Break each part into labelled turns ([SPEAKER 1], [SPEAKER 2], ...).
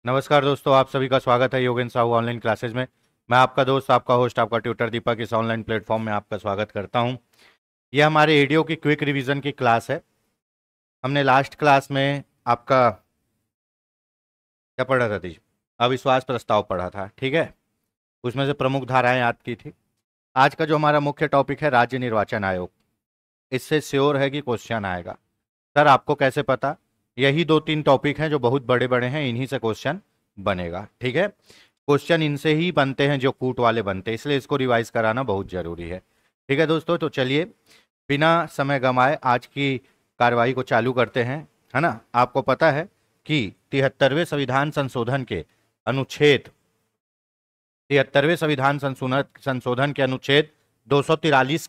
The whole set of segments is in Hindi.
[SPEAKER 1] नमस्कार दोस्तों, आप सभी का स्वागत है योगेंद्र साहू ऑनलाइन क्लासेज में। मैं आपका दोस्त, आपका होस्ट, आपका ट्यूटर दीपक इस ऑनलाइन प्लेटफॉर्म में आपका स्वागत करता हूं। यह हमारे एडीओ की क्विक रिवीजन की क्लास है। हमने लास्ट क्लास में आपका क्या पढ़ा था जी? अविश्वास प्रस्ताव पढ़ा था, ठीक है। उसमें से प्रमुख धाराएं याद की थी। आज का जो हमारा मुख्य टॉपिक है राज्य निर्वाचन आयोग। इससे श्योर है कि क्वेश्चन आएगा। सर आपको कैसे पता? यही दो तीन टॉपिक हैं जो बहुत बड़े बड़े हैं, इन्हीं से क्वेश्चन बनेगा, ठीक है। क्वेश्चन इनसे ही बनते हैं जो कूट वाले बनते हैं, इसलिए इसको रिवाइज कराना बहुत जरूरी है, ठीक है दोस्तों। तो चलिए बिना समय गंवाए आज की कार्रवाई को चालू करते हैं, है ना। आपको पता है कि 73वें संविधान संशोधन के अनुच्छेद 73वें संविधान संशोधन के अनुच्छेद 243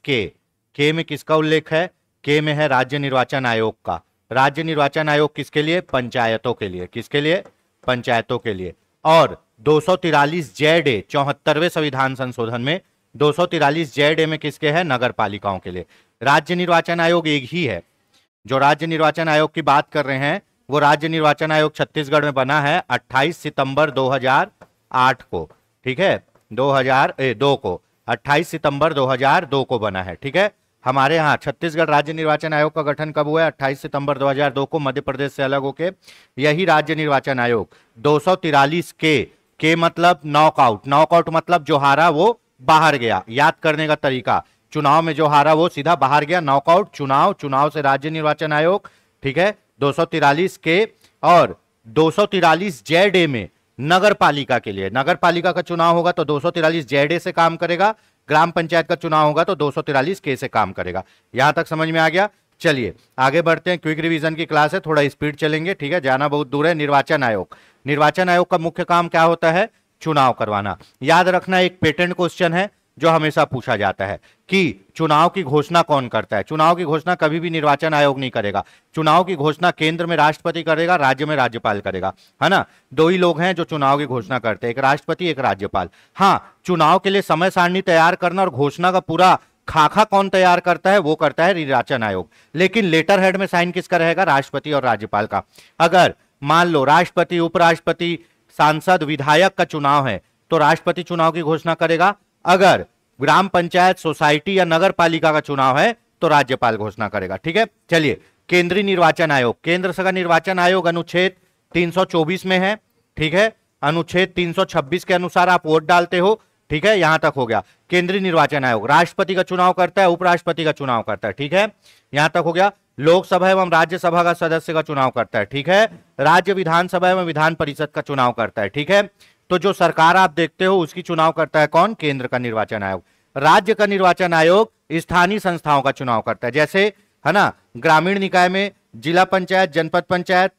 [SPEAKER 1] के में किसका उल्लेख है? के में है राज्य निर्वाचन आयोग का। राज्य निर्वाचन आयोग किसके लिए? पंचायतों के लिए। किसके लिए? पंचायतों के लिए। और 243 जेड ए 74वें संविधान संशोधन में 243 जेड ए में किसके है? नगर पालिकाओं के लिए। राज्य निर्वाचन आयोग एक ही है। जो राज्य निर्वाचन आयोग की बात कर रहे हैं वो राज्य निर्वाचन आयोग छत्तीसगढ़ में बना है 28 सितंबर 2008 को, ठीक है। 2002 को 28 सितंबर 2002 को बना है, ठीक है। हमारे यहाँ छत्तीसगढ़ राज्य निर्वाचन आयोग का गठन कब हुआ है? 28 सितंबर 2002 को, मध्य प्रदेश से अलग होके। यही राज्य निर्वाचन आयोग 243 के मतलब नॉकआउट। नॉकआउट मतलब जो हारा वो बाहर गया। याद करने का तरीका, चुनाव में जो हारा वो सीधा बाहर गया। नॉकआउट चुनाव, चुनाव से राज्य निर्वाचन आयोग, ठीक है। 243 के और 243 जेड ए में नगर पालिका के लिए। नगर पालिका का चुनाव होगा तो 243 जेड ए से काम करेगा। ग्राम पंचायत का चुनाव होगा तो 243 के से काम करेगा। यहां तक समझ में आ गया? चलिए आगे बढ़ते हैं। क्विक रिवीजन की क्लास है, थोड़ा स्पीड चलेंगे, ठीक है, जाना बहुत दूर है। निर्वाचन आयोग, निर्वाचन आयोग का मुख्य काम क्या होता है? चुनाव करवाना। याद रखना, एक पेटेंट क्वेश्चन है जो हमेशा पूछा जाता है कि चुनाव की घोषणा कौन करता है। चुनाव की घोषणा कभी भी निर्वाचन आयोग नहीं करेगा। चुनाव की घोषणा केंद्र में राष्ट्रपति करेगा, राज्य में राज्यपाल करेगा, है ना। दो ही लोग हैं जो चुनाव की घोषणा करते हैं, एक राष्ट्रपति एक राज्यपाल। हाँ, चुनाव के लिए समय सारणी तैयार करना और घोषणा का पूरा खाका कौन तैयार करता है? वो करता है निर्वाचन आयोग। लेकिन लेटर हेड में साइन किसका रहेगा? राष्ट्रपति और राज्यपाल का। अगर मान लो राष्ट्रपति, उपराष्ट्रपति, सांसद, विधायक का चुनाव है तो राष्ट्रपति चुनाव की घोषणा करेगा। अगर ग्राम पंचायत, सोसाइटी या नगर पालिका का चुनाव है तो राज्यपाल घोषणा करेगा, ठीक है। चलिए केंद्रीय निर्वाचन आयोग, केंद्र का निर्वाचन आयोग अनुच्छेद 324 में है, ठीक है। अनुच्छेद 326 के अनुसार आप वोट डालते हो, ठीक है। यहां तक हो गया। केंद्रीय निर्वाचन आयोग राष्ट्रपति का चुनाव करता है, उपराष्ट्रपति का चुनाव करता है, ठीक है। यहां तक हो गया। लोकसभा एवं राज्यसभा का सदस्य का चुनाव करता है, ठीक है। राज्य विधानसभा एवं विधान परिषद का चुनाव करता है, ठीक है। तो जो सरकार आप देखते हो उसकी चुनाव करता है कौन? केंद्र का निर्वाचन आयोग। राज्य का निर्वाचन आयोग स्थानीय संस्थाओं का चुनाव करता है, जैसे है ना ग्रामीण निकाय में जिला पंचायत, जनपद पंचायत,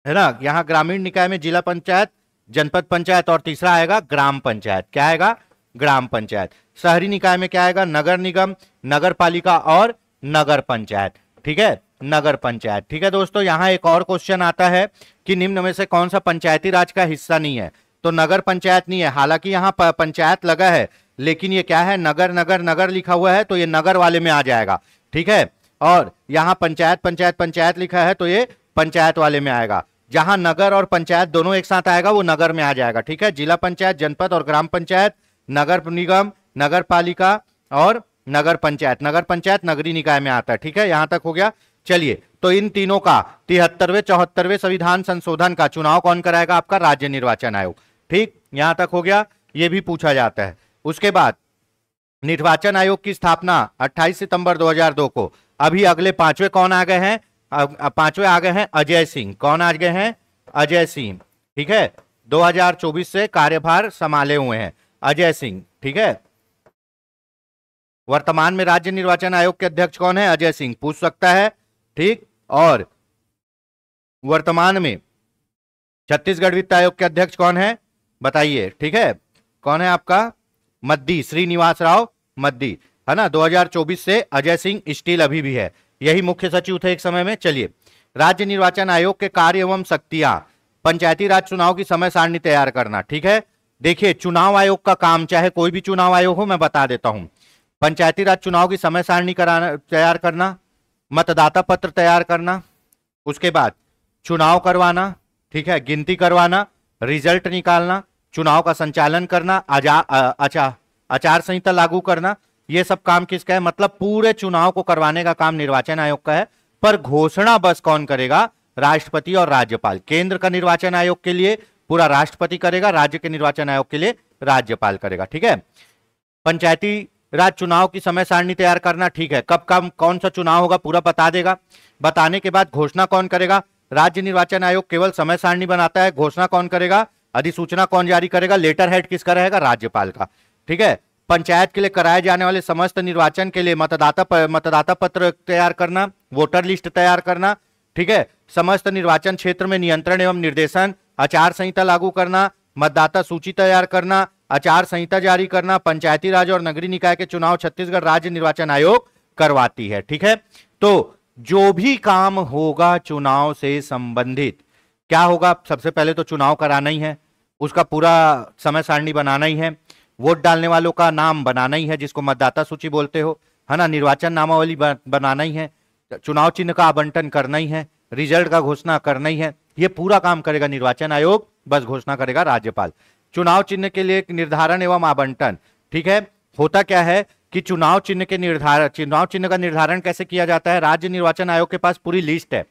[SPEAKER 1] है ना। यहां ग्रामीण निकाय में जिला पंचायत, जनपद पंचायत और तीसरा आएगा ग्राम पंचायत। क्या आएगा? ग्राम पंचायत। शहरी निकाय में क्या आएगा? नगर निगम, नगर पालिका और नगर पंचायत, ठीक है। नगर पंचायत, ठीक है दोस्तों। यहां एक और क्वेश्चन आता है कि निम्न में से कौन सा पंचायती राज का हिस्सा नहीं है? तो नगर पंचायत नहीं है। हालांकि यहां पंचायत लगा है लेकिन ये क्या है? नगर नगर नगर लिखा हुआ है तो ये नगर वाले में आ जाएगा, ठीक है। और यहां पंचायत पंचायत पंचायत लिखा है तो ये पंचायत वाले में आएगा। जहां नगर और पंचायत दोनों एक साथ आएगा वो नगर में आ जाएगा, ठीक है। जिला पंचायत, जनपद और ग्राम पंचायत, नगर निगम, नगर पालिका और नगर पंचायत। नगर पंचायत नगरीय निकाय में आता है, ठीक है। यहां तक हो गया। चलिए तो इन तीनों का 73वें 74वें संविधान संशोधन का चुनाव कौन कराएगा? आपका राज्य निर्वाचन आयोग, ठीक। यहां तक हो गया। यह भी पूछा जाता है। उसके बाद निर्वाचन आयोग की स्थापना 28 सितंबर 2002 को। अभी अगले पांचवें कौन आ गए हैं? पांचवें आ गए हैं अजय सिंह। कौन आ गए हैं? अजय सिंह, ठीक है। 2024 से कार्यभार संभाले हुए हैं अजय सिंह, ठीक है। वर्तमान में राज्य निर्वाचन आयोग के अध्यक्ष कौन है? अजय सिंह पूछ सकता है, ठीक। और वर्तमान में छत्तीसगढ़ वित्त आयोग के अध्यक्ष कौन है? बताइए, ठीक है। कौन है आपका? मद्दी, श्रीनिवास राव मद्दी, है ना। 2024 से अजय सिंह स्टील अभी भी है, यही मुख्य सचिव थे एक समय में। चलिए राज्य निर्वाचन आयोग के कार्य एवं शक्तियां, पंचायती राज चुनाव की समय सारणी तैयार करना, ठीक है। देखिए चुनाव आयोग का काम, चाहे कोई भी चुनाव आयोग हो, मैं बता देता हूं। पंचायती राज चुनाव की समय सारणी कराना, तैयार करना, मतदाता पत्र तैयार करना, उसके बाद चुनाव करवाना, ठीक है, गिनती करवाना, रिजल्ट निकालना, चुनाव का संचालन करना, आचार संहिता लागू करना, ये सब काम किसका है? मतलब पूरे चुनाव को करवाने का काम निर्वाचन आयोग का है। पर घोषणा बस कौन करेगा? राष्ट्रपति और राज्यपाल। केंद्र का निर्वाचन आयोग के लिए पूरा राष्ट्रपति करेगा, राज्य के निर्वाचन आयोग के लिए राज्यपाल करेगा। ठीक है। पंचायती राज चुनाव की समय सारणी तैयार करना, ठीक है, कब कौन सा चुनाव होगा पूरा बता देगा। बताने के बाद घोषणा कौन करेगा? राज्य निर्वाचन आयोग केवल समय सारणी बनाता है, घोषणा कौन करेगा? अधिसूचना कौन जारी करेगा? लेटर हेड किसका रहेगा? राज्यपाल का। ठीक है। पंचायत के लिए कराए जाने वाले समस्त निर्वाचन के लिए मतदाता पत्र तैयार करना, वोटर लिस्ट तैयार करना। ठीक है। समस्त निर्वाचन क्षेत्र में नियंत्रण एवं निर्देशन, आचार संहिता लागू करना, मतदाता सूची तैयार करना, आचार संहिता जारी करना। पंचायती राज और नगरीय निकाय के चुनाव छत्तीसगढ़ राज्य निर्वाचन आयोग करवाती है। ठीक है। तो जो भी काम होगा चुनाव से संबंधित, क्या होगा? सबसे पहले तो चुनाव कराना ही है, उसका पूरा समय सारणी बनाना ही है, वोट डालने वालों का नाम बनाना ही है जिसको मतदाता सूची बोलते हो, है ना, निर्वाचन नामावली बनाना ही है, चुनाव चिन्ह का आवंटन करना ही है, रिजल्ट का घोषणा करना ही है। ये पूरा काम करेगा निर्वाचन आयोग, बस घोषणा करेगा राज्यपाल। चुनाव चिन्ह के लिए निर्धारण एवं आवंटन, ठीक है। होता क्या है कि चुनाव चिन्ह का निर्धारण कैसे किया जाता है? राज्य निर्वाचन आयोग के पास पूरी लिस्ट है।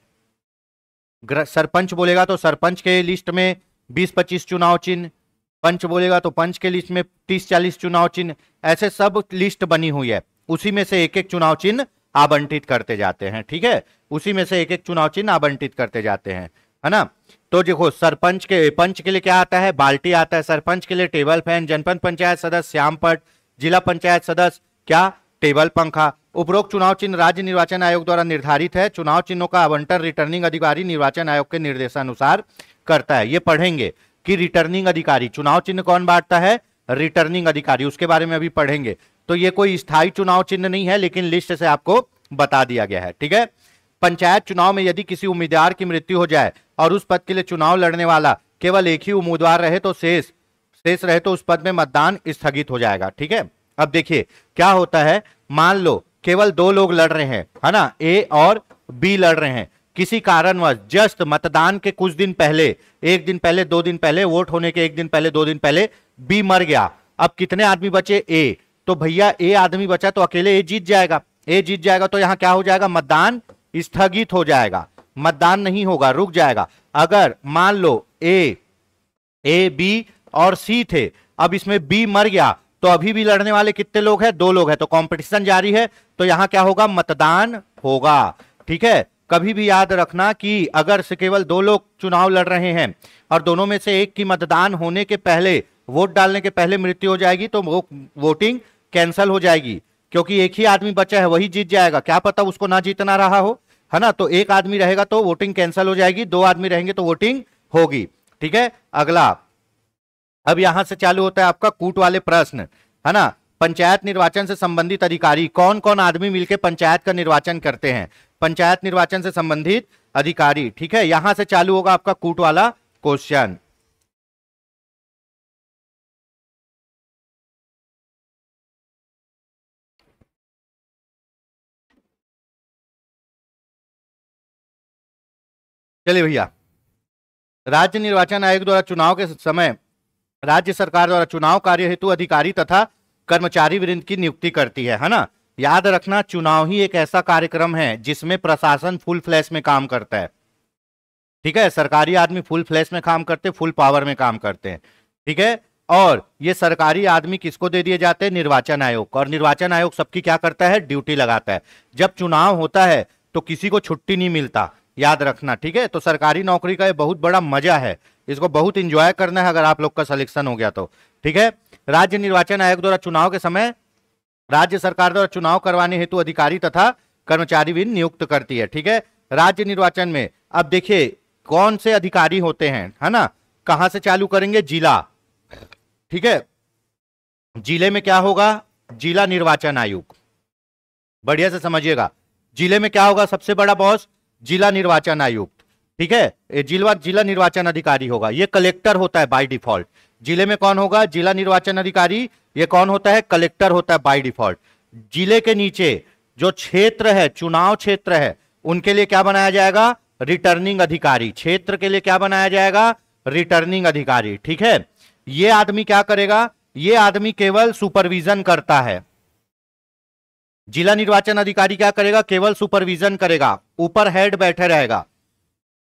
[SPEAKER 1] सरपंच बोलेगा तो सरपंच के लिस्ट में 20-25 चुनाव चिन्ह, पंच बोलेगा तो पंच के लिस्ट में 30-40 चुनाव चिन्ह, ऐसे सब लिस्ट बनी हुई है। उसी में से एक एक चुनाव चिन्ह आवंटित करते जाते हैं। ठीक है। उसी में से एक एक चुनाव चिन्ह आवंटित करते जाते हैं, है ना। तो देखो, पंच के लिए क्या आता है? बाल्टी आता है। सरपंच के लिए टेबल फैन, जनपद पंचायत सदस्य श्यामपट, जिला पंचायत सदस्य क्या? टेबल पंखा। उपरोक्त चुनाव चिन्ह राज्य निर्वाचन आयोग द्वारा निर्धारित है। चुनाव चिन्हों का आवंटन रिटर्निंग अधिकारी निर्वाचन आयोग के निर्देशानुसार करता है। ये पढ़ेंगे कि रिटर्निंग अधिकारी, चुनाव चिन्ह कौन बांटता है? रिटर्निंग अधिकारी। उसके बारे में अभी पढ़ेंगे। तो ये कोई स्थायी चुनाव चिन्ह नहीं है, लेकिन लिस्ट से आपको बता दिया गया है। ठीक है। पंचायत चुनाव में यदि किसी उम्मीदवार की मृत्यु हो जाए और उस पद के लिए चुनाव लड़ने वाला केवल एक ही उम्मीदवार रहे तो शेष रहे तो उस पद में मतदान स्थगित हो जाएगा। ठीक है। अब देखिए क्या होता है, मान लो केवल 2 लोग लड़ रहे हैं, है ना, ए और बी लड़ रहे हैं। किसी कारणवश जस्ट मतदान के कुछ दिन पहले, 1 दिन पहले, 2 दिन पहले, वोट होने के 1 दिन पहले, 2 दिन पहले बी मर गया। अब कितने आदमी बचे? ए। तो भैया ए आदमी बचा तो अकेले ए जीत जाएगा। ए जीत जाएगा तो यहां क्या हो जाएगा? मतदान स्थगित हो जाएगा, मतदान नहीं होगा, रुक जाएगा। अगर मान लो ए, बी और सी थे, अब इसमें बी मर गया तो अभी भी लड़ने वाले कितने लोग हैं? 2 लोग हैं। तो कंपटीशन जारी है, तो यहां क्या होगा? मतदान होगा। ठीक है। कभी भी याद रखना कि अगर से केवल 2 लोग चुनाव लड़ रहे हैं और दोनों में से एक की मतदान होने के पहले, वोट डालने के पहले मृत्यु हो जाएगी तो वो वोटिंग कैंसिल हो जाएगी, क्योंकि एक ही आदमी बचा है, वही जीत जाएगा। क्या पता उसको ना जीतना रहा हो, है ना। तो एक आदमी रहेगा तो वोटिंग कैंसिल हो जाएगी, 2 आदमी रहेंगे तो वोटिंग होगी। ठीक है। अगला, अब यहां से चालू होता है आपका कूट वाले प्रश्न, है ना। पंचायत निर्वाचन से संबंधित अधिकारी, कौन कौन आदमी मिलकर पंचायत का निर्वाचन करते हैं? पंचायत निर्वाचन से संबंधित अधिकारी। ठीक है। यहां से चालू होगा आपका कूट वाला क्वेश्चन। चलिए भैया, राज्य निर्वाचन आयोग द्वारा चुनाव के समय राज्य सरकार द्वारा चुनाव कार्य हेतु अधिकारी तथा कर्मचारी वृंद की नियुक्ति करती है ना। याद रखना, चुनाव ही एक ऐसा कार्यक्रम है जिसमें प्रशासन फुल फ्लैश में काम करता है। ठीक है। सरकारी आदमी फुल फ्लैश में काम करते, फुल पावर में काम करते हैं। ठीक है। और ये सरकारी आदमी किसको दे दिए जाते हैं? निर्वाचन आयोग को। और निर्वाचन आयोग सबकी क्या करता है? ड्यूटी लगाता है। जब चुनाव होता है तो किसी को छुट्टी नहीं मिलता, याद रखना। ठीक है। तो सरकारी नौकरी का ये बहुत बड़ा मजा है, इसको बहुत इंजॉय करना है अगर आप लोग का सिलेक्शन हो गया तो। ठीक है। राज्य निर्वाचन आयोग द्वारा चुनाव के समय राज्य सरकार द्वारा चुनाव करवाने हेतु अधिकारी तथा कर्मचारी भी नियुक्त करती है। ठीक है। राज्य निर्वाचन में अब देखिए कौन से अधिकारी होते हैं, है ना। कहां से चालू करेंगे? जिला। ठीक है। जिले में क्या होगा? जिला निर्वाचन आयोग। बढ़िया से समझिएगा, जिले में क्या होगा? सबसे बड़ा बॉस जिला निर्वाचन आयुक्त। ठीक है। जिला निर्वाचन अधिकारी होगा, ये कलेक्टर होता है बाय डिफॉल्ट। जिले में कौन होगा? जिला निर्वाचन अधिकारी। ये कौन होता है? कलेक्टर होता है बाय डिफॉल्ट। जिले के नीचे जो क्षेत्र है, चुनाव क्षेत्र है, उनके लिए क्या बनाया जाएगा? रिटर्निंग अधिकारी। क्षेत्र के लिए क्या बनाया जाएगा? रिटर्निंग अधिकारी। ठीक है, ये आदमी क्या करेगा, ये आदमी केवल सुपरविजन करता है। जिला निर्वाचन अधिकारी क्या करेगा, केवल सुपरविजन करेगा, ऊपर हेड बैठे रहेगा।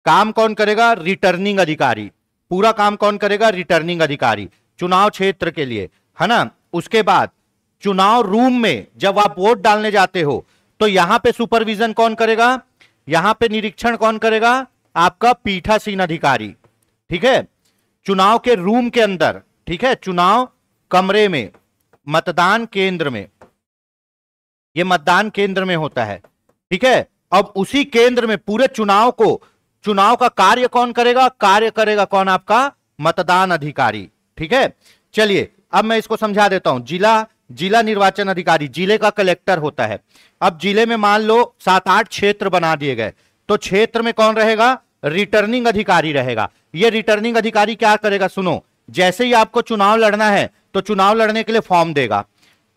[SPEAKER 1] काम कौन करेगा, रिटर्निंग अधिकारी। पूरा काम कौन करेगा, रिटर्निंग अधिकारी, चुनाव क्षेत्र के लिए, है ना। उसके बाद चुनाव रूम में जब आप वोट डालने जाते हो तो यहां पे सुपरविजन कौन करेगा, यहां पे निरीक्षण कौन करेगा, आपका पीठासीन अधिकारी। ठीक है, चुनाव के रूम के अंदर, ठीक है, चुनाव कमरे में, मतदान केंद्र में, ये मतदान केंद्र में होता है। ठीक है, अब उसी केंद्र में पूरे चुनाव का कार्य कौन करेगा, कार्य करेगा कौन, आपका मतदान अधिकारी। ठीक है, चलिए अब मैं इसको समझा देता हूं। जिला निर्वाचन अधिकारी जिले का कलेक्टर होता है। अब जिले में मान लो 7-8 क्षेत्र बना दिए गए, तो क्षेत्र में कौन रहेगा, रिटर्निंग अधिकारी रहेगा। ये रिटर्निंग अधिकारी क्या करेगा, सुनो, जैसे ही आपको चुनाव लड़ना है तो चुनाव लड़ने के लिए फॉर्म देगा।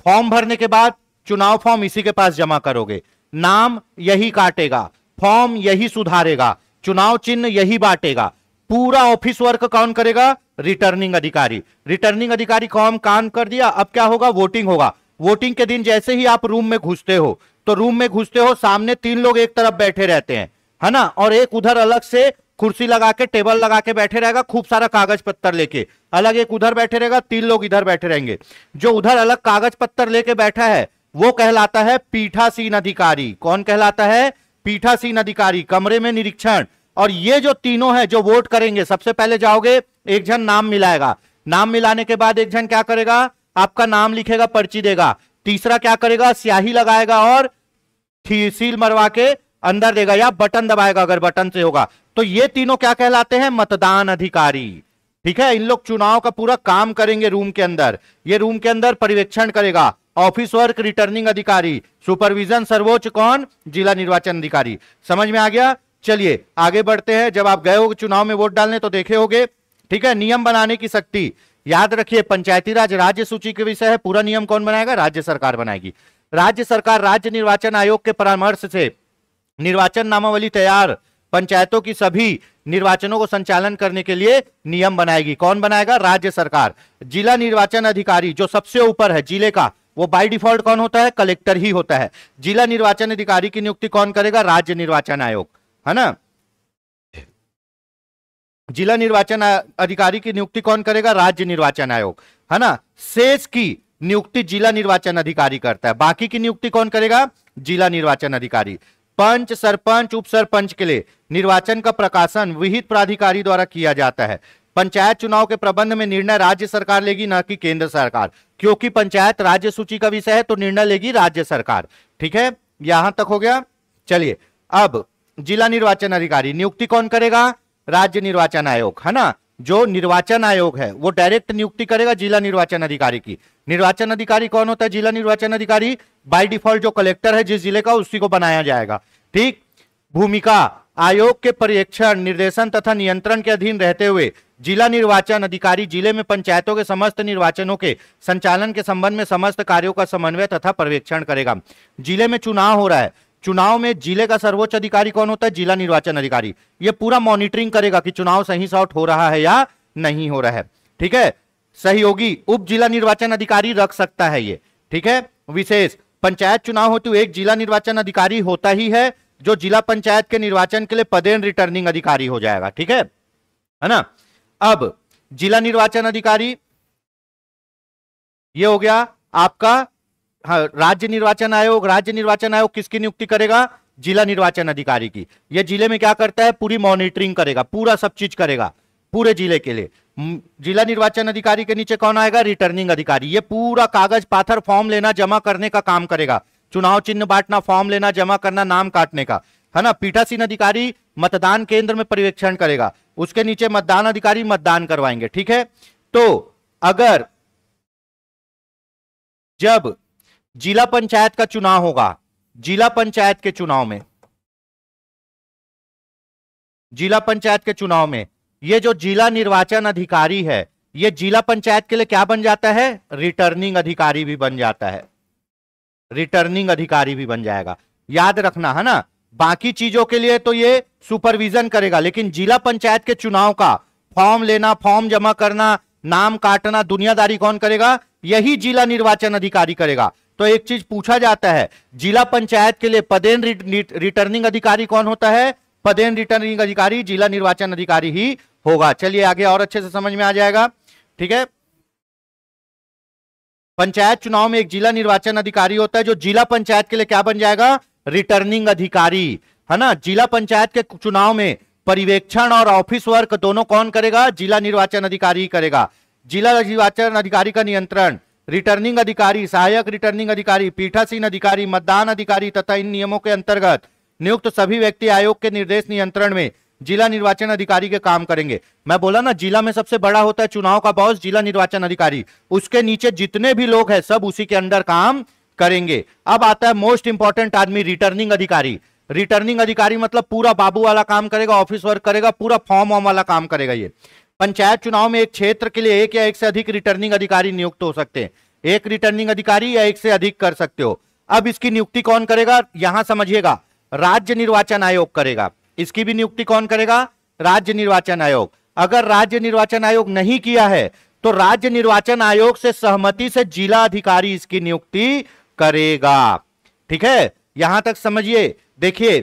[SPEAKER 1] फॉर्म भरने के बाद चुनाव फॉर्म इसी के पास जमा करोगे, नाम यही काटेगा, फॉर्म यही सुधारेगा, चुनाव चिन्ह यही बांटेगा। पूरा ऑफिस वर्क कौन करेगा, रिटर्निंग अधिकारी। रिटर्निंग अधिकारी कौन काम कर दिया। अब क्या होगा, वोटिंग होगा। वोटिंग के दिन जैसे ही आप रूम में घुसते हो, तो रूम में घुसते हो, सामने 3 लोग एक तरफ बैठे रहते हैं, है ना, और एक उधर अलग से कुर्सी लगा के, टेबल लगा के बैठे रहेगा, खूब सारा कागज पत्तर लेके, अलग एक उधर बैठे रहेगा, 3 लोग इधर बैठे रहेंगे। जो उधर अलग कागज पत्तर लेके बैठा है वो कहलाता है पीठासीन अधिकारी। कौन कहलाता है, पीठासीन अधिकारी। कमरे में निरीक्षण। और ये जो तीनों है जो वोट करेंगे, सबसे पहले जाओगे, एक जन नाम मिलाएगा, नाम मिलाने के बाद एक जन क्या करेगा, आपका नाम लिखेगा, पर्ची देगा। तीसरा क्या करेगा, स्याही लगाएगा और सील मरवा के अंदर देगा, या बटन दबाएगा अगर बटन से होगा। तो ये तीनों क्या कहलाते हैं, मतदान अधिकारी। ठीक है, इन लोग चुनाव का पूरा काम करेंगे रूम के अंदर। ये रूम के अंदर पर्यवेक्षण करेगा, ऑफिस वर्क रिटर्निंग अधिकारी, सुपरविजन सर्वोच्च कौन, जिला निर्वाचन अधिकारी। समझ में आ गया। चलिए आगे बढ़ते हैं। जब आप गए हो चुनाव में वोट डालने तो देखे होगे। ठीक है, नियम बनाने की शक्ति, याद रखिए पंचायती राज राज्य सूची के विषय है। पूरा नियम कौन बनाएगा, राज्य सरकार बनाएगी। राज्य सरकार राज्य निर्वाचन आयोग के परामर्श से निर्वाचन नामावली तैयार पंचायतों की सभी निर्वाचनों को संचालन करने के लिए नियम बनाएगी। कौन बनाएगा, राज्य सरकार। जिला निर्वाचन अधिकारी जो सबसे ऊपर है जिले का, वो बाय डिफॉल्ट कौन होता है, कलेक्टर ही होता है। जिला निर्वाचन अधिकारी की नियुक्ति कौन करेगा, राज्य निर्वाचन आयोग, है ना। जिला निर्वाचन अधिकारी की नियुक्ति कौन करेगा, राज्य निर्वाचन आयोग, है ना। शेष की नियुक्ति जिला निर्वाचन अधिकारी करता है, बाकी की नियुक्ति कौन करेगा, जिला निर्वाचन अधिकारी। पंच, सरपंच, उप सरपंच के लिए निर्वाचन का प्रकाशन विहित प्राधिकारी द्वारा किया जाता है। पंचायत चुनाव के प्रबंध में निर्णय राज्य सरकार लेगी, न कि केंद्र सरकार, क्योंकि पंचायत राज्य सूची का विषय है तो निर्णय लेगी राज्य सरकार। ठीक है, यहां तक हो गया। चलिए अब जिला निर्वाचन अधिकारी नियुक्ति कौन करेगा, राज्य निर्वाचन आयोग, है ना। जो निर्वाचन आयोग है वो डायरेक्ट नियुक्ति करेगा जिला निर्वाचन अधिकारी की। निर्वाचन अधिकारी कौन होता है, जिला निर्वाचन अधिकारी बाय डिफॉल्ट जो कलेक्टर है जिस जिले का, उसी को बनाया जाएगा। ठीक, भूमिका, आयोग के पर्यवेक्षण, निर्देशन तथा नियंत्रण के अधीन रहते हुए जिला निर्वाचन अधिकारी जिले में पंचायतों के समस्त निर्वाचनों के संचालन के संबंध में समस्त कार्यों का समन्वय तथा पर्यवेक्षण करेगा। जिले में चुनाव हो रहा है, चुनाव में जिले का सर्वोच्च अधिकारी कौन होता है, जिला निर्वाचन अधिकारी। ये पूरा मॉनिटरिंग करेगा कि चुनाव सही सॉट हो रहा है या नहीं हो रहा है। ठीक है, सहयोगी उप जिला निर्वाचन अधिकारी रख सकता है ये। ठीक है, विशेष पंचायत चुनाव हो तो एक जिला निर्वाचन अधिकारी होता ही है जो जिला पंचायत के निर्वाचन के लिए पदेन रिटर्निंग अधिकारी हो जाएगा। ठीक है ना। अब जिला निर्वाचन अधिकारी ये हो गया आपका। हाँ, राज्य निर्वाचन आयोग, राज्य निर्वाचन आयोग किसकी नियुक्ति करेगा, जिला निर्वाचन अधिकारी की। ये जिले में क्या करता है, पूरी मॉनिटरिंग करेगा, पूरा सब चीज करेगा पूरे जिले के लिए। जिला निर्वाचन अधिकारी के नीचे कौन आएगा, रिटर्निंग अधिकारी। ये पूरा कागज पाथर फॉर्म लेना जमा करने का काम करेगा, चुनाव चिन्ह बांटना, फॉर्म लेना जमा करना, नाम काटने का, है ना। पीठासीन अधिकारी मतदान केंद्र में पर्यवेक्षण करेगा, उसके नीचे मतदान अधिकारी मतदान करवाएंगे। ठीक है, तो अगर जब जिला पंचायत का चुनाव होगा, जिला पंचायत के चुनाव में, जिला पंचायत के चुनाव में ये जो जिला निर्वाचन अधिकारी है ये जिला पंचायत के लिए क्या बन जाता है, रिटर्निंग अधिकारी भी बन जाता है, रिटर्निंग अधिकारी भी बन जाएगा। याद रखना, है ना। बाकी चीजों के लिए तो ये सुपरविजन करेगा, लेकिन जिला पंचायत के चुनाव का फॉर्म लेना, फॉर्म जमा करना, नाम काटना, दुनियादारी कौन करेगा? यही जिला निर्वाचन अधिकारी करेगा। तो एक चीज पूछा जाता है, जिला पंचायत के लिए पदेन रिटर्निंग अधिकारी कौन होता है? पदेन रिटर्निंग अधिकारी जिला निर्वाचन अधिकारी ही होगा। चलिए आगे और अच्छे से समझ में आ जाएगा। ठीक है, पंचायत चुनाव में एक जिला निर्वाचन अधिकारी होता है जो जिला पंचायत के लिए क्या बन जाएगा? रिटर्निंग अधिकारी, है ना। जिला पंचायत के चुनाव में पर्यवेक्षण और ऑफिस वर्क दोनों कौन करेगा? जिला निर्वाचन अधिकारी करेगा। जिला निर्वाचन अधिकारी का नियंत्रण रिटर्निंग अधिकारी, सहायक रिटर्निंग अधिकारी, पीठासीन अधिकारी, मतदान अधिकारी तथा इन नियमों के अंतर्गत नियुक्त सभी व्यक्ति आयोग के निर्देश नियंत्रण में जिला निर्वाचन अधिकारी के काम करेंगे। मैं बोला ना, जिला में सबसे बड़ा होता है चुनाव का बॉस जिला निर्वाचन अधिकारी, उसके नीचे जितने भी लोग हैं सब उसी के अंडर काम करेंगे। अब आता है मोस्ट इंपॉर्टेंट आदमी, रिटर्निंग अधिकारी। रिटर्निंग अधिकारी मतलब पूरा बाबू वाला काम करेगा, ऑफिस वर्क करेगा, पूरा फॉर्म वॉर्म वाला काम करेगा। ये पंचायत चुनाव में एक क्षेत्र के लिए एक या एक से अधिक रिटर्निंग अधिकारी नियुक्त हो सकते हैं। एक रिटर्निंग अधिकारी या एक से अधिक कर सकते हो। अब इसकी नियुक्ति कौन करेगा? यहां समझिएगा, राज्य निर्वाचन आयोग करेगा। इसकी भी नियुक्ति कौन करेगा? राज्य निर्वाचन आयोग। अगर राज्य निर्वाचन आयोग नहीं किया है तो राज्य निर्वाचन आयोग से सहमति से जिला अधिकारी इसकी नियुक्ति करेगा। ठीक है, यहां तक समझिए। देखिए,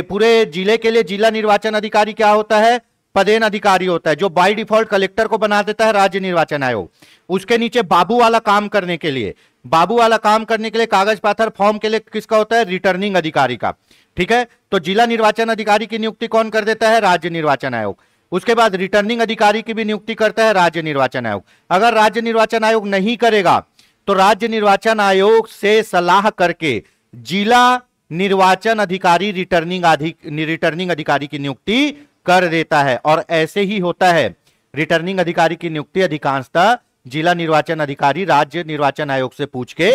[SPEAKER 1] पूरे जिले के लिए जिला निर्वाचन अधिकारी क्या होता है? पदेन अधिकारी होता है, जो बाय डिफॉल्ट कलेक्टर को बना देता है राज्य निर्वाचन आयोग। उसके नीचे बाबू वाला काम करने के लिए, कागज पाथर फॉर्म के लिए किसका होता है? रिटर्निंग अधिकारी का। ठीक है, तो जिला निर्वाचन अधिकारी की नियुक्ति कौन कर देता है? राज्य निर्वाचन आयोग। उसके बाद रिटर्निंग अधिकारी की भी नियुक्ति करता है राज्य निर्वाचन आयोग। अगर राज्य निर्वाचन आयोग नहीं करेगा तो राज्य निर्वाचन आयोग से सलाह करके जिला निर्वाचन अधिकारी रिटर्निंग अधिकारी की नियुक्ति कर देता है। और ऐसे ही होता है, रिटर्निंग अधिकारी की नियुक्ति अधिकांशतः जिला निर्वाचन अधिकारी राज्य निर्वाचन आयोग से पूछ के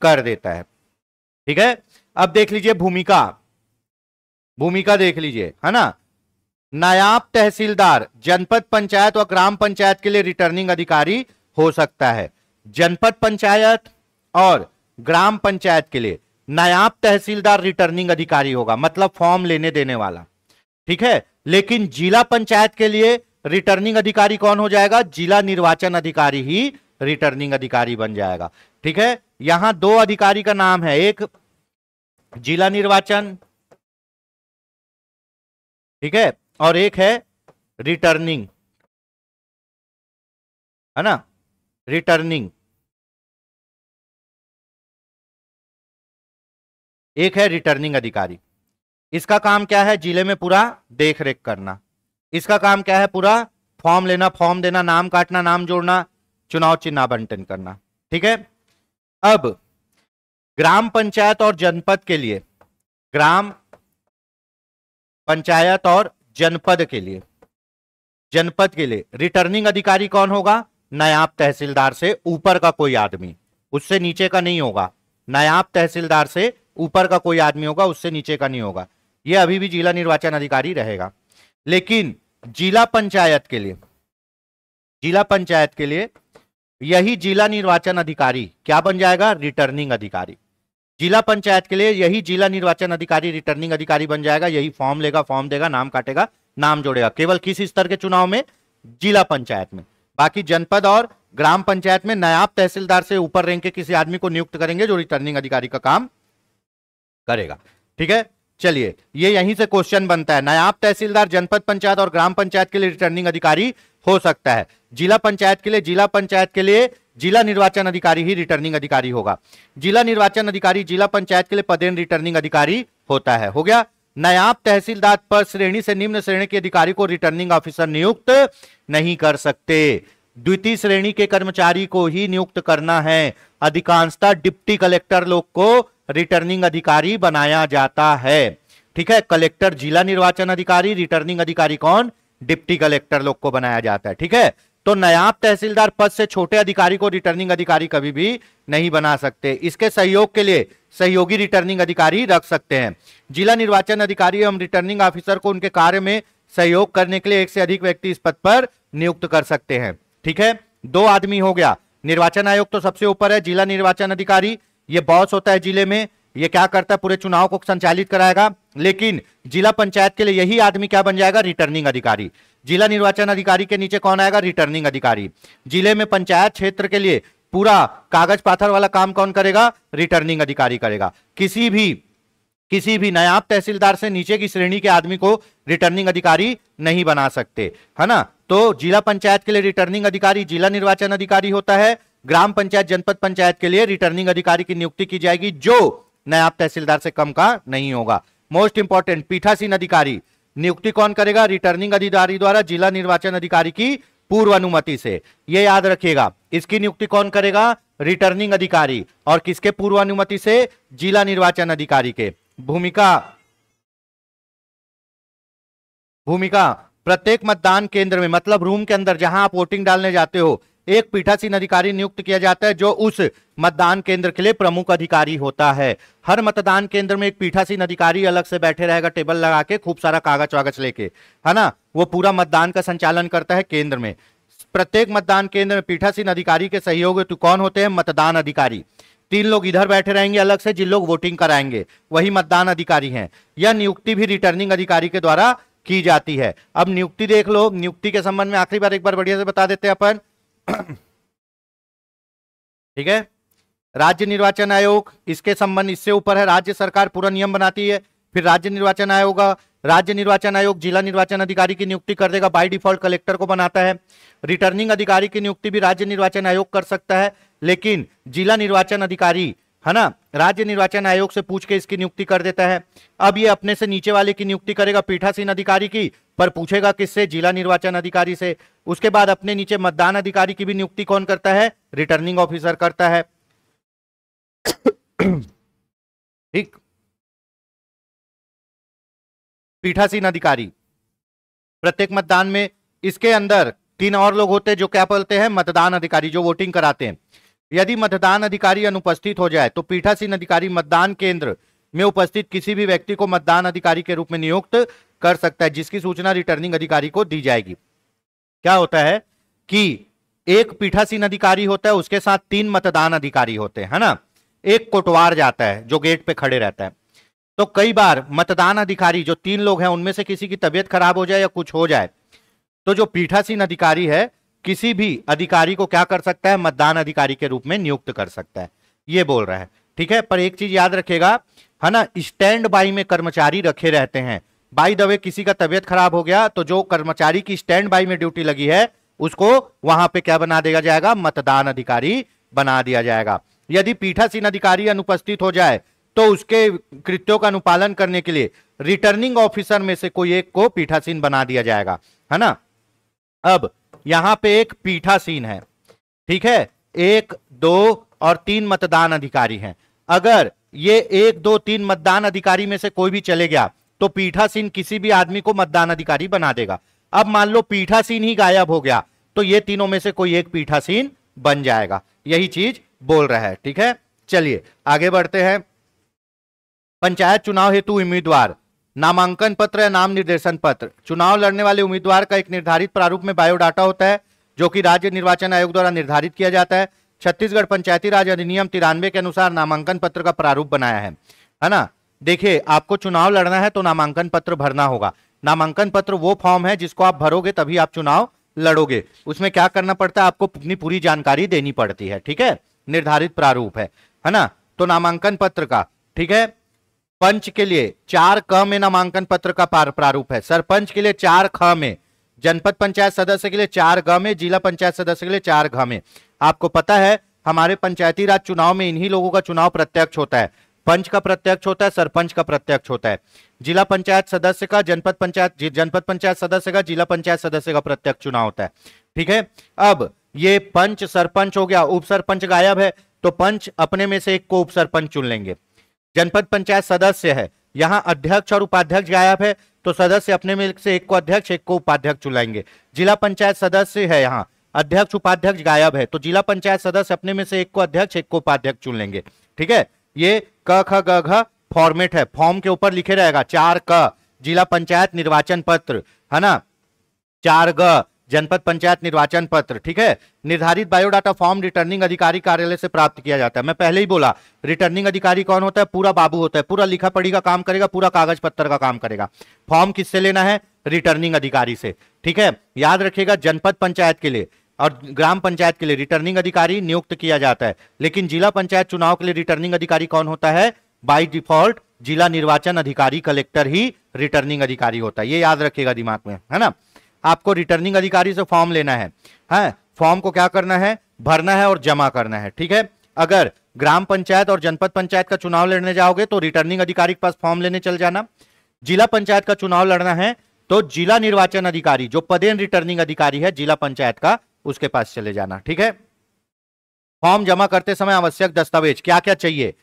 [SPEAKER 1] कर देता है। ठीक है, अब देख लीजिए भूमिका देख लीजिए, है ना। नायाब तहसीलदार जनपद पंचायत और ग्राम पंचायत के लिए रिटर्निंग अधिकारी हो सकता है। जनपद पंचायत और ग्राम पंचायत के लिए नायाब तहसीलदार रिटर्निंग अधिकारी होगा, मतलब फॉर्म लेने देने वाला। ठीक है, लेकिन जिला पंचायत के लिए रिटर्निंग अधिकारी कौन हो जाएगा? जिला निर्वाचन अधिकारी ही रिटर्निंग अधिकारी बन जाएगा। ठीक है, यहां दो अधिकारी का नाम है, एक जिला निर्वाचन, ठीक है, और एक है रिटर्निंग, है ना, रिटर्निंग। एक है रिटर्निंग अधिकारी। इसका काम क्या है? जिले में पूरा देख रेख करना। इसका काम क्या है? पूरा फॉर्म लेना, फॉर्म देना, नाम काटना, नाम जोड़ना, चुनाव चिन्ह आवंटन करना। ठीक है, अब ग्राम पंचायत और जनपद के लिए, ग्राम पंचायत और जनपद के लिए रिटर्निंग अधिकारी कौन होगा? नायाब तहसीलदार से ऊपर का कोई आदमी, उससे नीचे का नहीं होगा। नायाब तहसीलदार से ऊपर का कोई आदमी होगा, उससे नीचे का नहीं होगा। यह अभी भी जिला निर्वाचन अधिकारी रहेगा। लेकिन जिला पंचायत के लिए यही जिला निर्वाचन अधिकारी क्या बन जाएगा? रिटर्निंग अधिकारी। जिला पंचायत के लिए यही जिला निर्वाचन अधिकारी रिटर्निंग अधिकारी बन जाएगा। यही फॉर्म लेगा, फॉर्म देगा, नाम काटेगा, नाम जोड़ेगा। केवल किस स्तर के चुनाव में? जिला पंचायत में। बाकी जनपद और ग्राम पंचायत में नायाब तहसीलदार से ऊपर रैंक के किसी आदमी को नियुक्त करेंगे जो रिटर्निंग अधिकारी का काम करेगा। ठीक है, चलिए, ये यहीं से क्वेश्चन बनता है। नायाब तहसीलदार जनपद पंचायत और ग्राम पंचायत के लिए रिटर्निंग अधिकारी हो सकता है। जिला पंचायत के लिए जिला निर्वाचन अधिकारी ही रिटर्निंग अधिकारी होगा। जिला निर्वाचन अधिकारी जिला पंचायत के लिए पदेन रिटर्निंग अधिकारी होता है। हो गया। नायाब तहसीलदार पर श्रेणी से निम्न श्रेणी के अधिकारी को रिटर्निंग ऑफिसर नियुक्त नहीं कर सकते। द्वितीय श्रेणी के कर्मचारी को ही नियुक्त करना है। अधिकांशतः डिप्टी कलेक्टर लोग को रिटर्निंग अधिकारी बनाया जाता है। ठीक है, कलेक्टर जिला निर्वाचन अधिकारी, रिटर्निंग अधिकारी कौन? डिप्टी कलेक्टर लोग को बनाया जाता है। ठीक है, तो नायाब तहसीलदार पद से छोटे अधिकारी को रिटर्निंग अधिकारी कभी भी नहीं बना सकते। इसके सहयोग के लिए सहयोगी रिटर्निंग अधिकारी रख सकते हैं। जिला निर्वाचन अधिकारी एवं रिटर्निंग ऑफिसर को उनके कार्य में सहयोग करने के लिए एक से अधिक व्यक्ति इस पद पर नियुक्त कर सकते हैं। ठीक है, दो आदमी हो गया। निर्वाचन आयोग तो सबसे ऊपर है, जिला निर्वाचन अधिकारी ये बॉस होता है जिले में, ये क्या करता है? पूरे चुनाव को संचालित कराएगा। लेकिन जिला पंचायत के लिए यही आदमी क्या बन जाएगा? रिटर्निंग अधिकारी। जिला निर्वाचन अधिकारी के नीचे कौन आएगा? रिटर्निंग अधिकारी। जिले में पंचायत क्षेत्र के लिए पूरा कागज पाथर वाला काम कौन करेगा? रिटर्निंग अधिकारी करेगा। किसी भी नायब तहसीलदार से नीचे की श्रेणी के आदमी को रिटर्निंग अधिकारी नहीं बना सकते, है ना। तो जिला पंचायत के लिए रिटर्निंग अधिकारी जिला निर्वाचन अधिकारी होता है। ग्राम पंचायत जनपद पंचायत के लिए रिटर्निंग अधिकारी की नियुक्ति की जाएगी जो नायब तहसीलदार से कम का नहीं होगा। मोस्ट इंपॉर्टेंट, पीठासीन अधिकारी नियुक्ति कौन करेगा? रिटर्निंग अधिकारी द्वारा जिला निर्वाचन अधिकारी की पूर्व अनुमति से। यह याद रखिएगा, इसकी नियुक्ति कौन करेगा? रिटर्निंग अधिकारी। और किसके पूर्व अनुमति से? जिला निर्वाचन अधिकारी के। भूमिका प्रत्येक मतदान केंद्र में, मतलब रूम के अंदर जहां आप वोटिंग डालने जाते हो, एक पीठासीन अधिकारी नियुक्त किया जाता है जो उस मतदान केंद्र के लिए प्रमुख अधिकारी होता है। हर मतदान केंद्र में एक पीठासीन अधिकारी अलग से बैठे रहेगा, टेबल लगा के, खूब सारा कागज वागज लेके, है ना। वो पूरा मतदान का संचालन करता है केंद्र में। प्रत्येक मतदान केंद्र में पीठासीन अधिकारी के सहयोग हेतु कौन होते हैं? मतदान अधिकारी। 3 लोग इधर बैठे रहेंगे अलग से, जिन लोग वोटिंग कराएंगे वही मतदान अधिकारी हैं। यह नियुक्ति भी रिटर्निंग अधिकारी के द्वारा की जाती है। अब नियुक्ति देख लो, नियुक्ति के संबंध में आखिरी बार एक बार बढ़िया से बता देते हैं अपन। ठीक है, राज्य निर्वाचन आयोग, इसके संबंध इससे ऊपर है, राज्य सरकार पूरा नियम बनाती है, फिर राज्य निर्वाचन आयोग होगा। राज्य निर्वाचन आयोग जिला निर्वाचन अधिकारी की नियुक्ति कर देगा, बाय डिफॉल्ट कलेक्टर को बनाता है। रिटर्निंग अधिकारी की नियुक्ति भी राज्य निर्वाचन आयोग कर सकता है, लेकिन जिला निर्वाचन अधिकारी, है ना, राज्य निर्वाचन आयोग से पूछ के इसकी नियुक्ति कर देता है। अब ये अपने से नीचे वाले की नियुक्ति करेगा पीठासीन अधिकारी की, पर पूछेगा किससे? जिला निर्वाचन अधिकारी से। उसके बाद अपने नीचे मतदान अधिकारी की भी नियुक्ति कौन करता है? रिटर्निंग ऑफिसर करता है। ठीक, पीठासीन अधिकारी प्रत्येक मतदान में, इसके अंदर 3 और लोग होते हैं जो क्या बोलते हैं? मतदान अधिकारी, जो वोटिंग कराते हैं। यदि मतदान अधिकारी अनुपस्थित हो जाए तो पीठासीन अधिकारी मतदान केंद्र में उपस्थित किसी भी व्यक्ति को मतदान अधिकारी के रूप में नियुक्त कर सकता है, जिसकी सूचना रिटर्निंग अधिकारी को दी जाएगी। क्या होता है कि एक पीठासीन अधिकारी होता है, उसके साथ 3 मतदान अधिकारी होते हैं, है ना। एक कोटवार जाता है जो गेट पे खड़े रहता है। तो कई बार मतदान अधिकारी जो 3 लोग हैं उनमें से किसी की तबीयत खराब हो जाए या कुछ हो जाए, तो जो पीठासीन अधिकारी है किसी भी अधिकारी को क्या कर सकता है? मतदान अधिकारी के रूप में नियुक्त कर सकता है, ये बोल रहा है। ठीक है, पर एक चीज याद रखेगा, है ना, स्टैंड बाई में कर्मचारी रखे रहते हैं। बाय द वे किसी का तबीयत खराब हो गया तो जो कर्मचारी की स्टैंड बाई में ड्यूटी लगी है उसको वहां पे क्या बना दिया जाएगा? मतदान अधिकारी बना दिया जाएगा। यदि पीठासीन अधिकारी अनुपस्थित हो जाए तो उसके कृत्यों का अनुपालन करने के लिए रिटर्निंग ऑफिसर में से कोई एक को पीठासीन बना दिया जाएगा, है ना। अब यहां पे एक पीठासीन है, ठीक है, 1, 2 और 3 मतदान अधिकारी हैं। अगर ये 1, 2, 3 मतदान अधिकारी में से कोई भी चले गया तो पीठासीन किसी भी आदमी को मतदान अधिकारी बना देगा। अब मान लो पीठासीन ही गायब हो गया तो ये तीनों में से कोई एक पीठासीन बन जाएगा, यही चीज बोल रहा है। ठीक है, चलिए आगे बढ़ते हैं। पंचायत चुनाव हेतु उम्मीदवार नामांकन पत्र या नाम निर्देशन पत्र। चुनाव लड़ने वाले उम्मीदवार का एक निर्धारित प्रारूप में बायोडाटा होता है जो कि राज्य निर्वाचन आयोग द्वारा निर्धारित किया जाता है। छत्तीसगढ़ पंचायती राज अधिनियम 93 के अनुसार नामांकन पत्र का प्रारूप बनाया है ना। देखिए, आपको चुनाव लड़ना है तो नामांकन पत्र भरना होगा। नामांकन पत्र वो फॉर्म है जिसको आप भरोगे तभी आप चुनाव लड़ोगे। उसमें क्या करना पड़ता है? आपको अपनी पूरी जानकारी देनी पड़ती है। ठीक है, निर्धारित प्रारूप है ना। तो नामांकन पत्र का, ठीक है, पंच के लिए 4 क में नामांकन पत्र का प्रारूप है, सरपंच के लिए 4 ख में, जनपद पंचायत सदस्य के लिए 4 ग में, जिला पंचायत सदस्य के लिए 4 घ में। आपको पता है हमारे पंचायती राज चुनाव में इन्हीं लोगों का चुनाव प्रत्यक्ष होता है। पंच का प्रत्यक्ष होता है, सरपंच का प्रत्यक्ष होता है, जिला पंचायत सदस्य का, जनपद पंचायत सदस्य का, जिला पंचायत सदस्य का प्रत्यक्ष चुनाव होता है। ठीक है, अब ये पंच सरपंच हो गया, उप सरपंच गायब है तो पंच अपने में से एक को उप सरपंच चुन लेंगे। जनपद पंचायत सदस्य है, यहां अध्यक्ष और उपाध्यक्ष गायब है तो सदस्य अपने में से एक को अध्यक्ष एक को उपाध्यक्ष चुनाएंगे। जिला पंचायत सदस्य है, यहां अध्यक्ष उपाध्यक्ष गायब है तो जिला पंचायत सदस्य अपने में से एक को अध्यक्ष एक को उपाध्यक्ष चुन लेंगे। ठीक है, ये क ख ग घ फॉर्मेट है, फॉर्म के ऊपर लिखे रहेगा 4 क जिला पंचायत निर्वाचन पत्र, है ना, 4 ग जनपद पंचायत निर्वाचन पत्र। ठीक है, निर्धारित बायोडाटा फॉर्म रिटर्निंग अधिकारी कार्यालय से प्राप्त किया जाता है। मैं पहले ही बोला रिटर्निंग अधिकारी कौन होता है? पूरा बाबू होता है, पूरा लिखा पढ़ी का काम करेगा, पूरा कागज पत्तर का काम करेगा। फॉर्म किससे लेना है? रिटर्निंग अधिकारी से। ठीक है, याद रखिएगा, जनपद पंचायत के लिए और ग्राम पंचायत के लिए रिटर्निंग अधिकारी नियुक्त किया जाता है, लेकिन जिला पंचायत चुनाव के लिए रिटर्निंग अधिकारी कौन होता है? बाय डिफॉल्ट जिला निर्वाचन अधिकारी कलेक्टर ही रिटर्निंग अधिकारी होता है। ये याद रखिएगा दिमाग में, है ना। आपको रिटर्निंग अधिकारी से फॉर्म लेना है, फॉर्म को क्या करना है? भरना है और जमा करना है। ठीक है, अगर ग्राम पंचायत और जनपद पंचायत का चुनाव लड़ने जाओगे तो रिटर्निंग अधिकारी के पास फॉर्म लेने चल जाना। जिला पंचायत का चुनाव लड़ना है तो जिला निर्वाचन अधिकारी, जो पदेन रिटर्निंग अधिकारी है जिला पंचायत का, उसके पास चले जाना। ठीक है, फॉर्म जमा करते समय आवश्यक दस्तावेज क्या क्या चाहिए?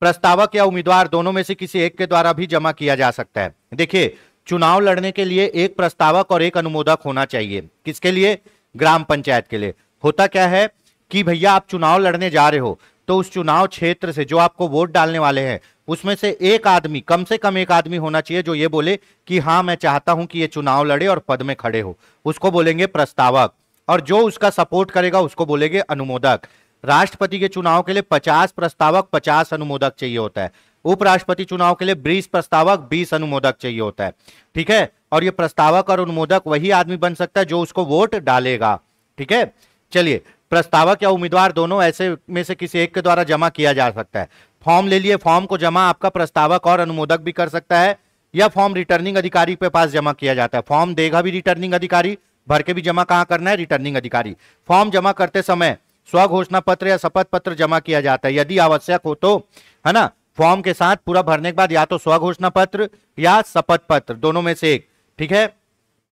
[SPEAKER 1] प्रस्तावक या उम्मीदवार दोनों में से किसी एक के द्वारा भी जमा किया जा सकता है। देखिए, चुनाव लड़ने के लिए एक प्रस्तावक और एक अनुमोदक होना चाहिए। किसके लिए? ग्राम पंचायत के लिए। होता क्या है कि भैया आप चुनाव लड़ने जा रहे हो तो उस चुनाव क्षेत्र से जो आपको वोट डालने वाले हैं उसमें से एक आदमी, कम से कम एक आदमी होना चाहिए जो ये बोले कि हाँ मैं चाहता हूं कि ये चुनाव लड़े और पद में खड़े हो, उसको बोलेंगे प्रस्तावक। और जो उसका सपोर्ट करेगा उसको बोलेंगे अनुमोदक। राष्ट्रपति के चुनाव के लिए 50 प्रस्तावक 50 अनुमोदक चाहिए होता है। उपराष्ट्रपति चुनाव के लिए 20 प्रस्तावक 20 अनुमोदक चाहिए होता है। ठीक है, और ये प्रस्तावक और अनुमोदक वही आदमी बन सकता है जो उसको वोट डालेगा। ठीक है, चलिए, प्रस्तावक या उम्मीदवार दोनों ऐसे में से किसी एक के द्वारा जमा किया जा सकता है। फॉर्म ले लिए, फॉर्म को जमा आपका प्रस्तावक और अनुमोदक भी कर सकता है, या फॉर्म रिटर्निंग अधिकारी के पास जमा किया जाता है। फॉर्म देगा भी रिटर्निंग अधिकारी, भर के भी जमा कहां करना है? रिटर्निंग अधिकारी। फॉर्म जमा करते समय स्वघोषणा पत्र या शपथ पत्र जमा किया जाता है यदि आवश्यक हो तो, है ना। फॉर्म के साथ पूरा भरने के बाद या तो स्वघोषणा पत्र या शपथ पत्र, दोनों में से एक। ठीक है,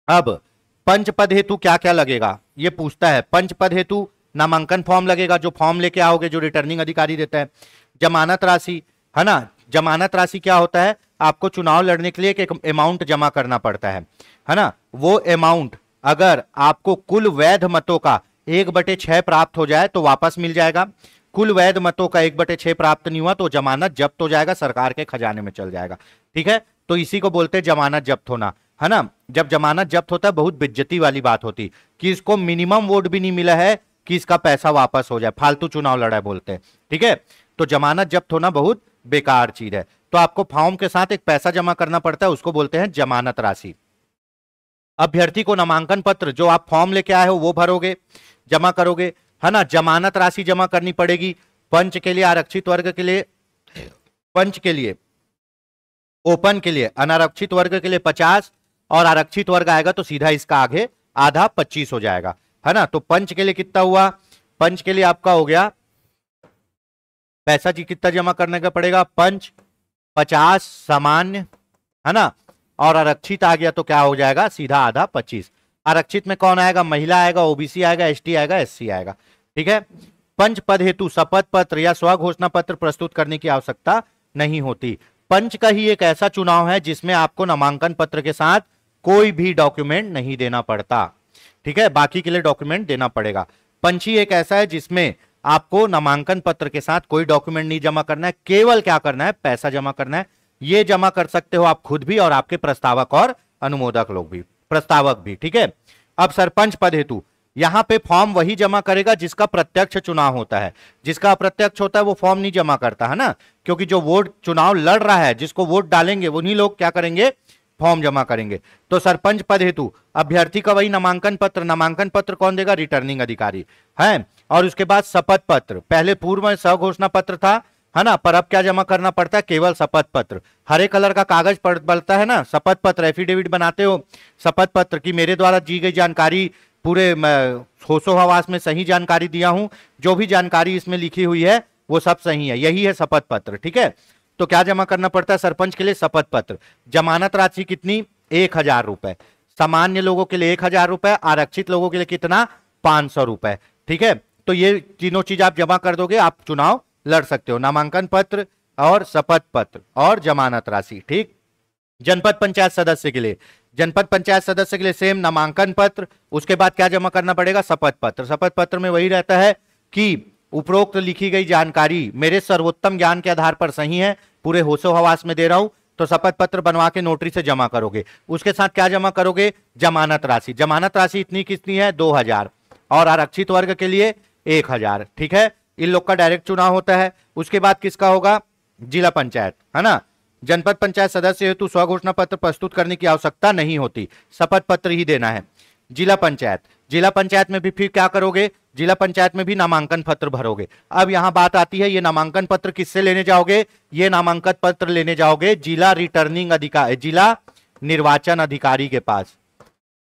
[SPEAKER 1] अब पंच पद हेतु क्या क्या लगेगा ये पूछता है। पंच पद हेतु नामांकन फॉर्म लगेगा, जो फॉर्म लेके आओगे, जो रिटर्निंग अधिकारी देता है। जमानत राशि, है ना। जमानत राशि क्या होता है? आपको चुनाव लड़ने के लिए एक अमाउंट जमा करना पड़ता है ना। वो अमाउंट अगर आपको कुल वैध मतों का 1/6 प्राप्त हो जाए तो वापस मिल जाएगा। कुल वैध मतों का 1/6 प्राप्त नहीं हुआ तो जमानत जब्त हो जाएगा, सरकार के खजाने में चल जाएगा। ठीक है, तो इसी को बोलते हैं जमानत जब्त होना, है ना। जब जमानत जब्त होता है बहुत बेइज्जती वाली बात होती कि इसको मिनिमम वोट भी नहीं मिला है कि इसका पैसा वापस हो जाए, फालतू चुनाव लड़ा है बोलते हैं। ठीक है, तो जमानत जब्त होना बहुत बेकार चीज है। तो आपको फॉर्म के साथ एक पैसा जमा करना पड़ता है, उसको बोलते हैं जमानत राशि। अभ्यर्थी को नामांकन पत्र जो आप फॉर्म लेके आए हो वो भरोगे, जमा करोगे, है ना। जमानत राशि जमा करनी पड़ेगी। पंच के लिए, आरक्षित वर्ग के लिए, पंच के लिए, ओपन के लिए, अनारक्षित वर्ग के लिए 50 और आरक्षित वर्ग आएगा तो सीधा इसका आगे आधा 25 हो जाएगा, है ना। तो पंच के लिए कितना हुआ? पंच के लिए आपका हो गया पैसा जी कितना जमा करने का पड़ेगा? पंच 50 सामान्य, है ना, और आरक्षित आ गया तो क्या हो जाएगा? सीधा आधा 25। आरक्षित में कौन आएगा? महिला आएगा, ओबीसी आएगा, एसटी आएगा, एससी आएगा। ठीक है, पंच पद हेतु शपथ पत्र या स्वघोषणा पत्र प्रस्तुत करने की आवश्यकता नहीं होती। पंच का ही एक ऐसा चुनाव है जिसमें आपको नामांकन पत्र के साथ कोई भी डॉक्यूमेंट नहीं देना पड़ता। ठीक है, बाकी के लिए डॉक्यूमेंट देना पड़ेगा। पंची एक ऐसा है जिसमें आपको नामांकन पत्र के साथ कोई डॉक्यूमेंट नहीं जमा करना है, केवल क्या करना है? पैसा जमा करना है। ये जमा कर सकते हो आप खुद भी और आपके प्रस्तावक और अनुमोदक लोग भी, प्रस्तावक भी। ठीक है, अब सरपंच पद हेतु यहां पे फॉर्म वही जमा करेगा जिसका प्रत्यक्ष चुनाव होता है। जिसका अप्रत्यक्ष होता है वो फॉर्म नहीं जमा करता, है ना, क्योंकि जो वोट चुनाव लड़ रहा है, जिसको वोट डालेंगे उन्हीं लोग क्या करेंगे? फॉर्म जमा करेंगे। तो सरपंच पद हेतु अभ्यर्थी का वही नामांकन पत्र, नामांकन पत्र कौन देगा? रिटर्निंग अधिकारी है। और उसके बाद शपथ पत्र, पहले पूर्व में स्वघोषणा पत्र था, है ना, पर अब क्या जमा करना पड़ता है? केवल शपथ पत्र। हरे कलर का कागज पड़ता है ना, शपथ पत्र, एफिडेविट बनाते हो शपथ पत्र की मेरे द्वारा दी गई जानकारी पूरे होशो हवास में सही जानकारी दिया हूं, जो भी जानकारी इसमें लिखी हुई है वो सब सही है, यही है शपथ पत्र। ठीक है, तो क्या जमा करना पड़ता है सरपंच के लिए? शपथ पत्र। जमानत राशि कितनी? 1000 रुपए। सामान्य लोगों के लिए 1000 रुपए, आरक्षित लोगों के लिए कितना? 500 रुपए। ठीक है, तो ये तीनों चीज आप जमा कर दोगे, आप चुनाव लड़ सकते हो। नामांकन पत्र और शपथ पत्र और जमानत राशि। ठीक, जनपद पंचायत सदस्य के लिए, जनपद पंचायत सदस्य के लिए सेम नामांकन पत्र, उसके बाद क्या जमा करना पड़ेगा? शपथ पत्र। शपथ पत्र में वही रहता है कि उपरोक्त लिखी गई जानकारी मेरे सर्वोत्तम ज्ञान के आधार पर सही है, पूरे होशो हवास में दे रहा हूं, तो शपथ पत्र बनवा के नोटरी से जमा करोगे। उसके साथ क्या जमा करोगे? जमानत राशि। जमानत राशि इतनी कितनी है? 2000 और आरक्षित वर्ग के लिए 1000। ठीक है, इन लोग का डायरेक्ट चुनाव होता है। उसके बाद किसका होगा? जिला पंचायत, है ना। जनपद पंचायत सदस्य हेतु स्वघोषणा पत्र प्रस्तुत करने की आवश्यकता नहीं होती, शपथ पत्र ही देना है। जिला पंचायत, जिला पंचायत में भी फिर क्या करोगे, जिला पंचायत में भी नामांकन पत्र भरोगे। अब यहां बात आती है, ये नामांकन पत्र किससे लेने जाओगे, ये नामांकन पत्र लेने जाओगे जिला रिटर्निंग अधिकारी, जिला निर्वाचन अधिकारी के पास।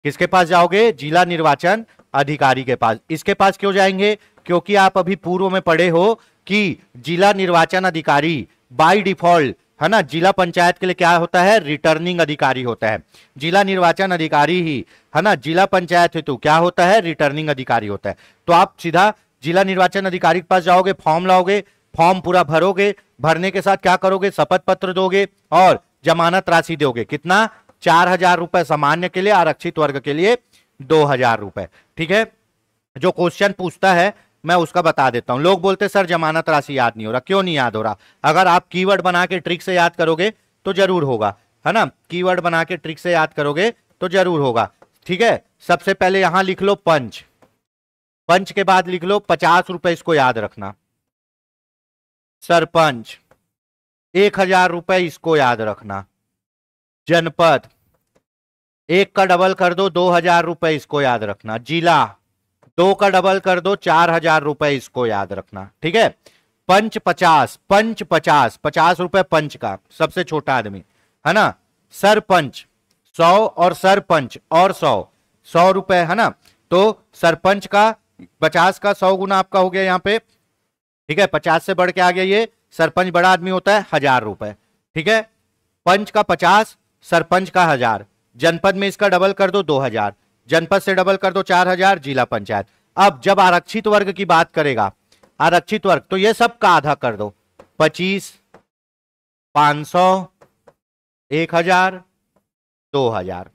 [SPEAKER 1] किसके पास जाओगे, जिला निर्वाचन अधिकारी के पास। इसके पास क्यों जाएंगे, क्योंकि आप अभी पूर्व में पढ़े हो कि जिला निर्वाचन अधिकारी बाय डिफॉल्ट, है ना, जिला पंचायत के लिए क्या होता है, रिटर्निंग अधिकारी होता है। जिला निर्वाचन अधिकारी ही, है ना, जिला पंचायत हेतु क्या होता है, रिटर्निंग अधिकारी होता है। तो आप सीधा जिला निर्वाचन अधिकारी के पास जाओगे, फॉर्म लाओगे, फॉर्म पूरा भरोगे, भरने के साथ क्या करोगे, शपथ पत्र दोगे और जमानत राशि दोगे। कितना, 4,000 रुपए सामान्य के लिए, आरक्षित वर्ग के लिए 2,000 रुपए। ठीक है, जो क्वेश्चन पूछता है मैं उसका बता देता हूं। लोग बोलते सर जमानत राशि याद नहीं हो रहा, क्यों नहीं याद हो रहा, अगर आप कीवर्ड बना के ट्रिक से याद करोगे तो जरूर होगा, है ना, कीवर्ड बना के ट्रिक से याद करोगे तो जरूर होगा। ठीक है, सबसे पहले यहां लिख लो पंच, पंच के बाद लिख लो 50 रुपए, इसको याद रखना। सरपंच 1,000 रुपए, इसको याद रखना। जनपद 1 का डबल कर दो 2,000 रुपए, इसको याद रखना। जिला 2 का डबल कर दो 4,000 रुपए, इसको याद रखना। ठीक है, पंच 50, पंच 50, 50 रुपए पंच का, सबसे छोटा आदमी, है ना। सरपंच 100 और सरपंच और 100 रुपए, है ना। तो सरपंच का 50 का 100 गुना आपका हो गया यहाँ पे। ठीक है, 50 से बढ़ के आ गया ये, सरपंच बड़ा आदमी होता है, 1,000 रुपए। ठीक है, पंच का 50, सरपंच का 1,000। जनपद में इसका डबल कर दो 2,000, जनपद से डबल कर दो 4,000, जिला पंचायत। अब जब आरक्षित वर्ग की बात करेगा, आरक्षित वर्ग, तो ये सब का आधा कर दो, 25, 500, 1,000, 2,000।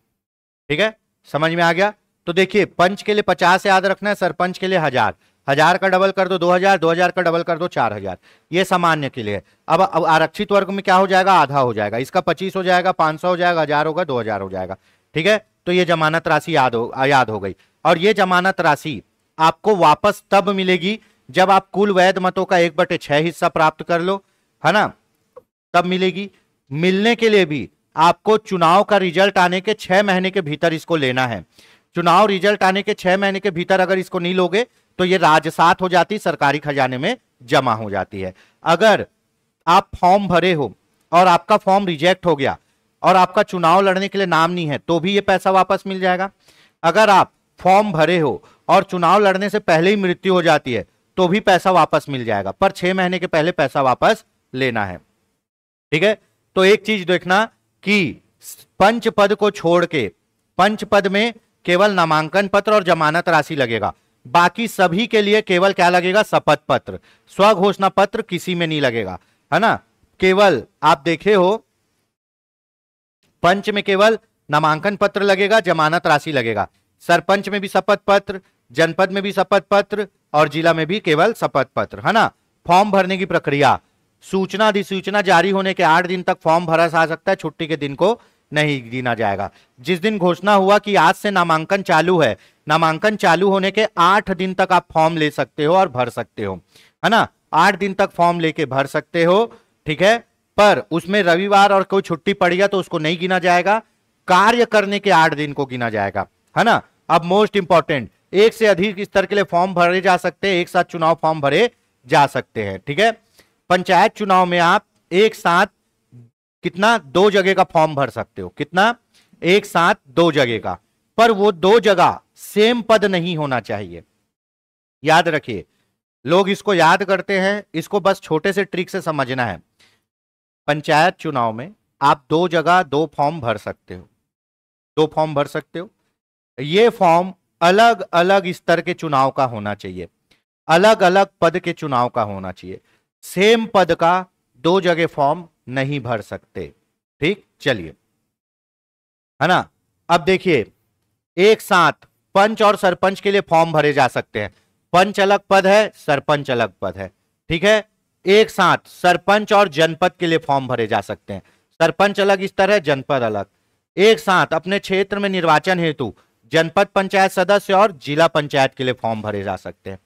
[SPEAKER 1] ठीक है, समझ में आ गया। तो देखिए, पंच के लिए 50 याद रखना है, सरपंच के लिए 1,000, 1,000 का डबल कर दो 2,000, 2,000 का डबल कर दो 4,000। ये सामान्य के लिए। अब आरक्षित वर्ग में क्या हो जाएगा, आधा हो जाएगा, इसका 25 हो जाएगा, 500 हो जाएगा, 1,000 होगा, 2,000 हो जाएगा। ठीक है, तो ये जमानत राशि याद हो गई। और ये जमानत राशि आपको वापस तब मिलेगी जब आप कुल वैध मतों का 1/6 हिस्सा प्राप्त कर लो, है ना, तब मिलेगी। मिलने के लिए भी आपको चुनाव का रिजल्ट आने के 6 महीने के भीतर इसको लेना है। चुनाव रिजल्ट आने के 6 महीने के भीतर अगर इसको नहीं लोगे तो ये राजसात हो जाती, सरकारी खजाने में जमा हो जाती है। अगर आप फॉर्म भरे हो और आपका फॉर्म रिजेक्ट हो गया और आपका चुनाव लड़ने के लिए नाम नहीं है तो भी ये पैसा वापस मिल जाएगा। अगर आप फॉर्म भरे हो और चुनाव लड़ने से पहले ही मृत्यु हो जाती है तो भी पैसा वापस मिल जाएगा, पर 6 महीने के पहले पैसा वापस लेना है। ठीक है, तो एक चीज देखना कि पंच पद को छोड़ के, पंच पद में केवल नामांकन पत्र और जमानत राशि लगेगा, बाकी सभी के लिए केवल क्या लगेगा, शपथ पत्र, स्वघोषणा पत्र किसी में नहीं लगेगा, है ना। केवल आप देखे हो पंच में केवल नामांकन पत्र लगेगा, जमानत राशि लगेगा, सरपंच में भी शपथ पत्र, जनपद में भी शपथ पत्र और जिला में भी केवल शपथ पत्र, है ना। फॉर्म भरने की प्रक्रिया, सूचना अधिसूचना जारी होने के 8 दिन तक फॉर्म भरा जा सकता है, छुट्टी के दिन को नहीं गिना जाएगा। जिस दिन घोषणा हुआ कि आज से नामांकन चालू है, नामांकन चालू होने के 8 दिन तक आप फॉर्म ले सकते हो और भर सकते हो, है ना। 8 दिन तक फॉर्म लेके भर सकते हो। ठीक है, पर उसमें रविवार और कोई छुट्टी पड़ गया तो उसको नहीं गिना जाएगा, कार्य करने के 8 दिन को गिना जाएगा, है ना। अब मोस्ट इंपॉर्टेंट, एक से अधिक स्तर के लिए फॉर्म भरे जा सकते हैं, एक साथ चुनाव फॉर्म भरे जा सकते हैं। ठीक है, पंचायत चुनाव में आप एक साथ कितना, 2 जगह का फॉर्म भर सकते हो, कितना, एक साथ 2 जगह का, पर वो 2 जगह सेम पद नहीं होना चाहिए। याद रखिए, लोग इसको याद करते हैं, इसको बस छोटे से ट्रिक से समझना है। पंचायत चुनाव में आप 2 जगह 2 फॉर्म भर सकते हो, 2 फॉर्म भर सकते हो। ये फॉर्म अलग अलग स्तर के चुनाव का होना चाहिए, अलग अलग पद के चुनाव का होना चाहिए, सेम पद का 2 जगह फॉर्म नहीं भर सकते। ठीक, चलिए, है ना। अब देखिए, एक साथ पंच और सरपंच के लिए फॉर्म भरे जा सकते हैं, पंच अलग पद है, सरपंच अलग पद है। ठीक है, एक साथ सरपंच और जनपद के लिए फॉर्म भरे जा सकते हैं, सरपंच अलग स्तर है, जनपद अलग। एक साथ अपने क्षेत्र में निर्वाचन हेतु जनपद पंचायत सदस्य और जिला पंचायत के लिए फॉर्म भरे जा सकते हैं।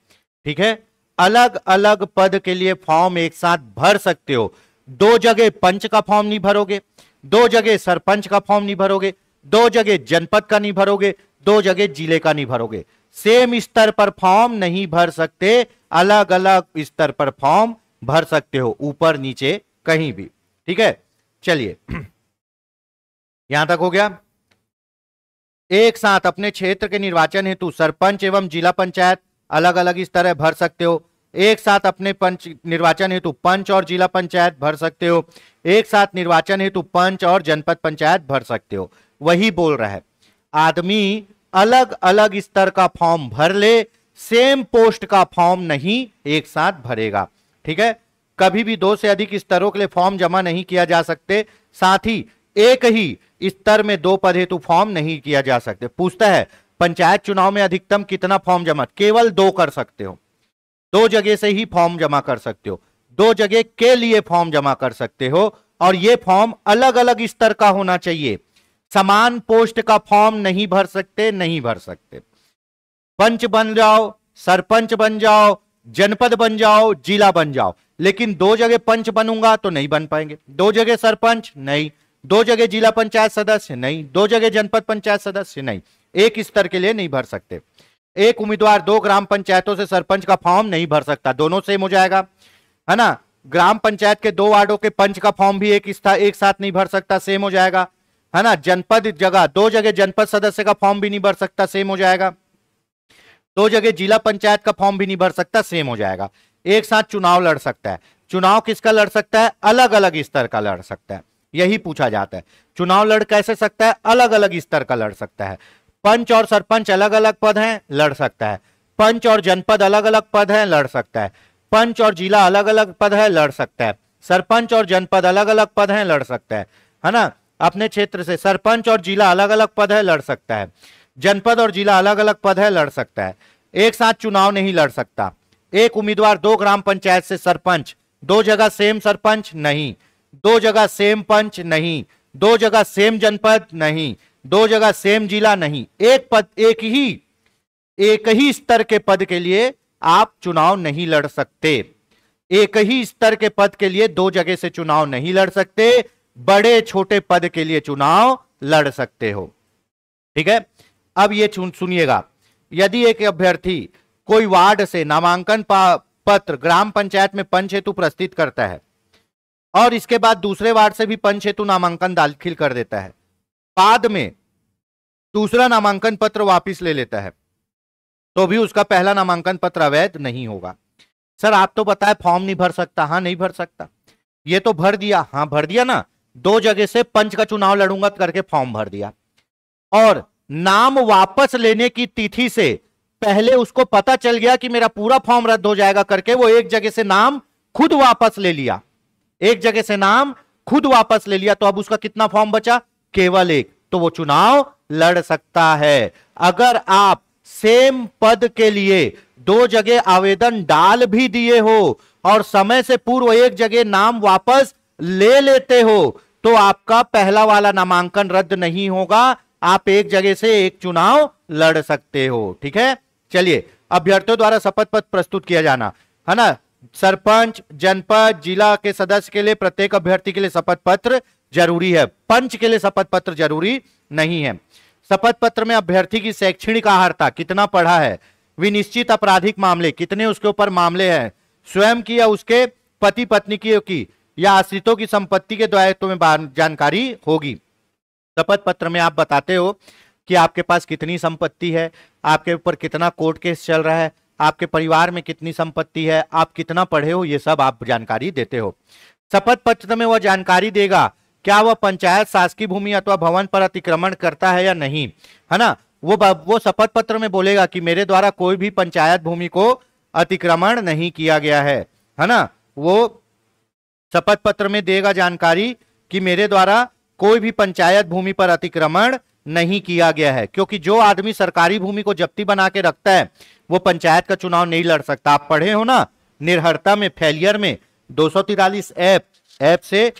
[SPEAKER 1] ठीक है, अलग अलग पद के लिए फॉर्म एक साथ भर सकते हो, दो जगह पंच का फॉर्म नहीं भरोगे, दो जगह सरपंच का फॉर्म नहीं भरोगे, दो जगह जनपद का नहीं भरोगे, दो जगह जिले का नहीं भरोगे। सेम स्तर पर फॉर्म नहीं भर सकते, अलग अलग स्तर पर फॉर्म भर सकते हो, ऊपर नीचे कहीं भी। ठीक है, चलिए यहां तक हो गया। एक साथ अपने क्षेत्र के निर्वाचन हेतु सरपंच एवं जिला पंचायत अलग अलग स्तर है, भर सकते हो। एक साथ अपने पंच निर्वाचन हेतु पंच और जिला पंचायत भर सकते हो। एक साथ निर्वाचन हेतु पंच और जनपद पंचायत भर सकते हो। वही बोल रहा है, आदमी अलग अलग स्तर का फॉर्म भर ले, सेम पोस्ट का फॉर्म नहीं एक साथ भरेगा। ठीक है, कभी भी दो से अधिक स्तरों के लिए फॉर्म जमा नहीं किया जा सकते, साथ ही एक ही स्तर में दो पद हेतु फॉर्म नहीं किया जा सकते। पूछता है पंचायत चुनाव में अधिकतम कितना फॉर्म जमा, केवल दो कर सकते हो, दो जगह से ही फॉर्म जमा कर सकते हो, दो जगह के लिए फॉर्म जमा कर सकते हो, और यह फॉर्म अलग अलग स्तर का होना चाहिए। समान पोस्ट का फॉर्म नहीं भर सकते, नहीं भर सकते। पंच बन जाओ, सरपंच बन जाओ, जनपद बन जाओ, जिला बन जाओ, लेकिन दो जगह पंच बनूंगा तो नहीं बन पाएंगे, दो जगह सरपंच नहीं, दो जगह जिला पंचायत सदस्य नहीं, दो जगह जनपद पंचायत सदस्य नहीं, एक स्तर के लिए नहीं भर सकते। एक उम्मीदवार दो ग्राम पंचायतों से सरपंच का फॉर्म नहीं भर सकता, दोनों सेम हो जाएगा, है ना। ग्राम पंचायत के दो वार्डों के पंच का फॉर्म भी एक साथ नहीं भर सकता, सेम हो जाएगा, है ना। जनपद जगह दो जगह जनपद सदस्य का फॉर्म भी नहीं भर सकता, सेम हो जाएगा। दो जगह जिला पंचायत का फॉर्म भी नहीं भर सकता, सेम हो जाएगा। एक साथ चुनाव लड़ सकता है, चुनाव किसका लड़ सकता है, अलग अलग स्तर का लड़ सकता है, यही पूछा जाता है। चुनाव लड़ कैसे सकता है, अलग अलग स्तर का लड़ सकता है। पंच और सरपंच अलग अलग पद हैं, लड़ सकता है। पंच और जनपद अलग अलग पद हैं, लड़ सकता है। पंच और जिला अलग अलग पद है, लड़ सकता है। सरपंच और जनपद अलग अलग पद हैं, लड़ सकता है ना। अपने क्षेत्र से सरपंच और जिला अलग अलग पद है, लड़ सकता है। जनपद और जिला अलग अलग पद है, लड़ सकता है। एक साथ चुनाव नहीं लड़ सकता। एक उम्मीदवार दो ग्राम पंचायत से सरपंच, दो जगह सेम सरपंच नहीं, दो जगह सेम पंच नहीं, दो जगह सेम जनपद नहीं, दो जगह सेम जिला नहीं, एक पद एक ही स्तर के पद के लिए आप चुनाव नहीं लड़ सकते। एक ही स्तर के पद के लिए दो जगह से चुनाव नहीं लड़ सकते, बड़े छोटे पद के लिए चुनाव लड़ सकते हो। ठीक है, अब ये सुनिएगा, यदि एक अभ्यर्थी कोई वार्ड से नामांकन पत्र ग्राम पंचायत में पंच हेतु प्रस्तुत करता है और इसके बाद दूसरे वार्ड से भी पंच हेतु नामांकन दाखिल कर देता है, बाद में दूसरा नामांकन पत्र वापस ले लेता है, तो भी उसका पहला नामांकन पत्र अवैध नहीं होगा। सर आप तो बताए फॉर्म नहीं भर सकता, हाँ नहीं भर सकता। ये तो भर दिया, हाँ भर दिया ना, दो जगह से पंच का चुनाव लड़ूंगा करके फॉर्म भर दिया, और नाम वापस लेने की तिथि से पहले उसको पता चल गया कि मेरा पूरा फॉर्म रद्द हो जाएगा करके वो एक जगह से नाम खुद वापस ले लिया, एक जगह से नाम खुद वापस ले लिया, तो अब उसका कितना फॉर्म बचा, केवल एक, तो वो चुनाव लड़ सकता है। अगर आप सेम पद के लिए दो जगह आवेदन डाल भी दिए हो और समय से पूर्व एक जगह नाम वापस ले लेते हो, तो आपका पहला वाला नामांकन रद्द नहीं होगा, आप एक जगह से एक चुनाव लड़ सकते हो। ठीक है, चलिए अभ्यर्थियों द्वारा शपथ पत्र प्रस्तुत किया जाना, है ना। सरपंच, जनपद, जिला के सदस्य के लिए प्रत्येक अभ्यर्थी के लिए शपथ पत्र जरूरी है, पंच के लिए शपथ पत्र जरूरी नहीं है। शपथ पत्र में अभ्यर्थी की शैक्षणिक अर्हता, कितना पढ़ा है, विनिश्चित आपराधिक मामले, कितने उसके ऊपर मामले हैं, स्वयं की या उसके पति पत्नी की या आश्रितों की संपत्ति के दायित्व में जानकारी होगी। शपथ पत्र में आप बताते हो कि आपके पास कितनी संपत्ति है, आपके ऊपर कितना कोर्ट केस चल रहा है, आपके परिवार में कितनी संपत्ति है, आप कितना पढ़े हो, ये सब आप जानकारी देते हो। शपथ पत्र में वह जानकारी देगा क्या वह पंचायत शासकीय भूमि अथवा भवन पर अतिक्रमण करता है या नहीं, है ना। वो शपथ पत्र में बोलेगा कि मेरे द्वारा कोई भी पंचायत भूमि को अतिक्रमण नहीं किया गया है ना। वो शपथ पत्र में देगा जानकारी कि मेरे द्वारा कोई भी पंचायत भूमि पर अतिक्रमण नहीं किया गया है, क्योंकि जो आदमी सरकारी भूमि को जब्ती बना के रखता है वो पंचायत का चुनाव नहीं लड़ सकता। आप पढ़े हो ना निर्हरता में, फेलियर में 243 ऐप से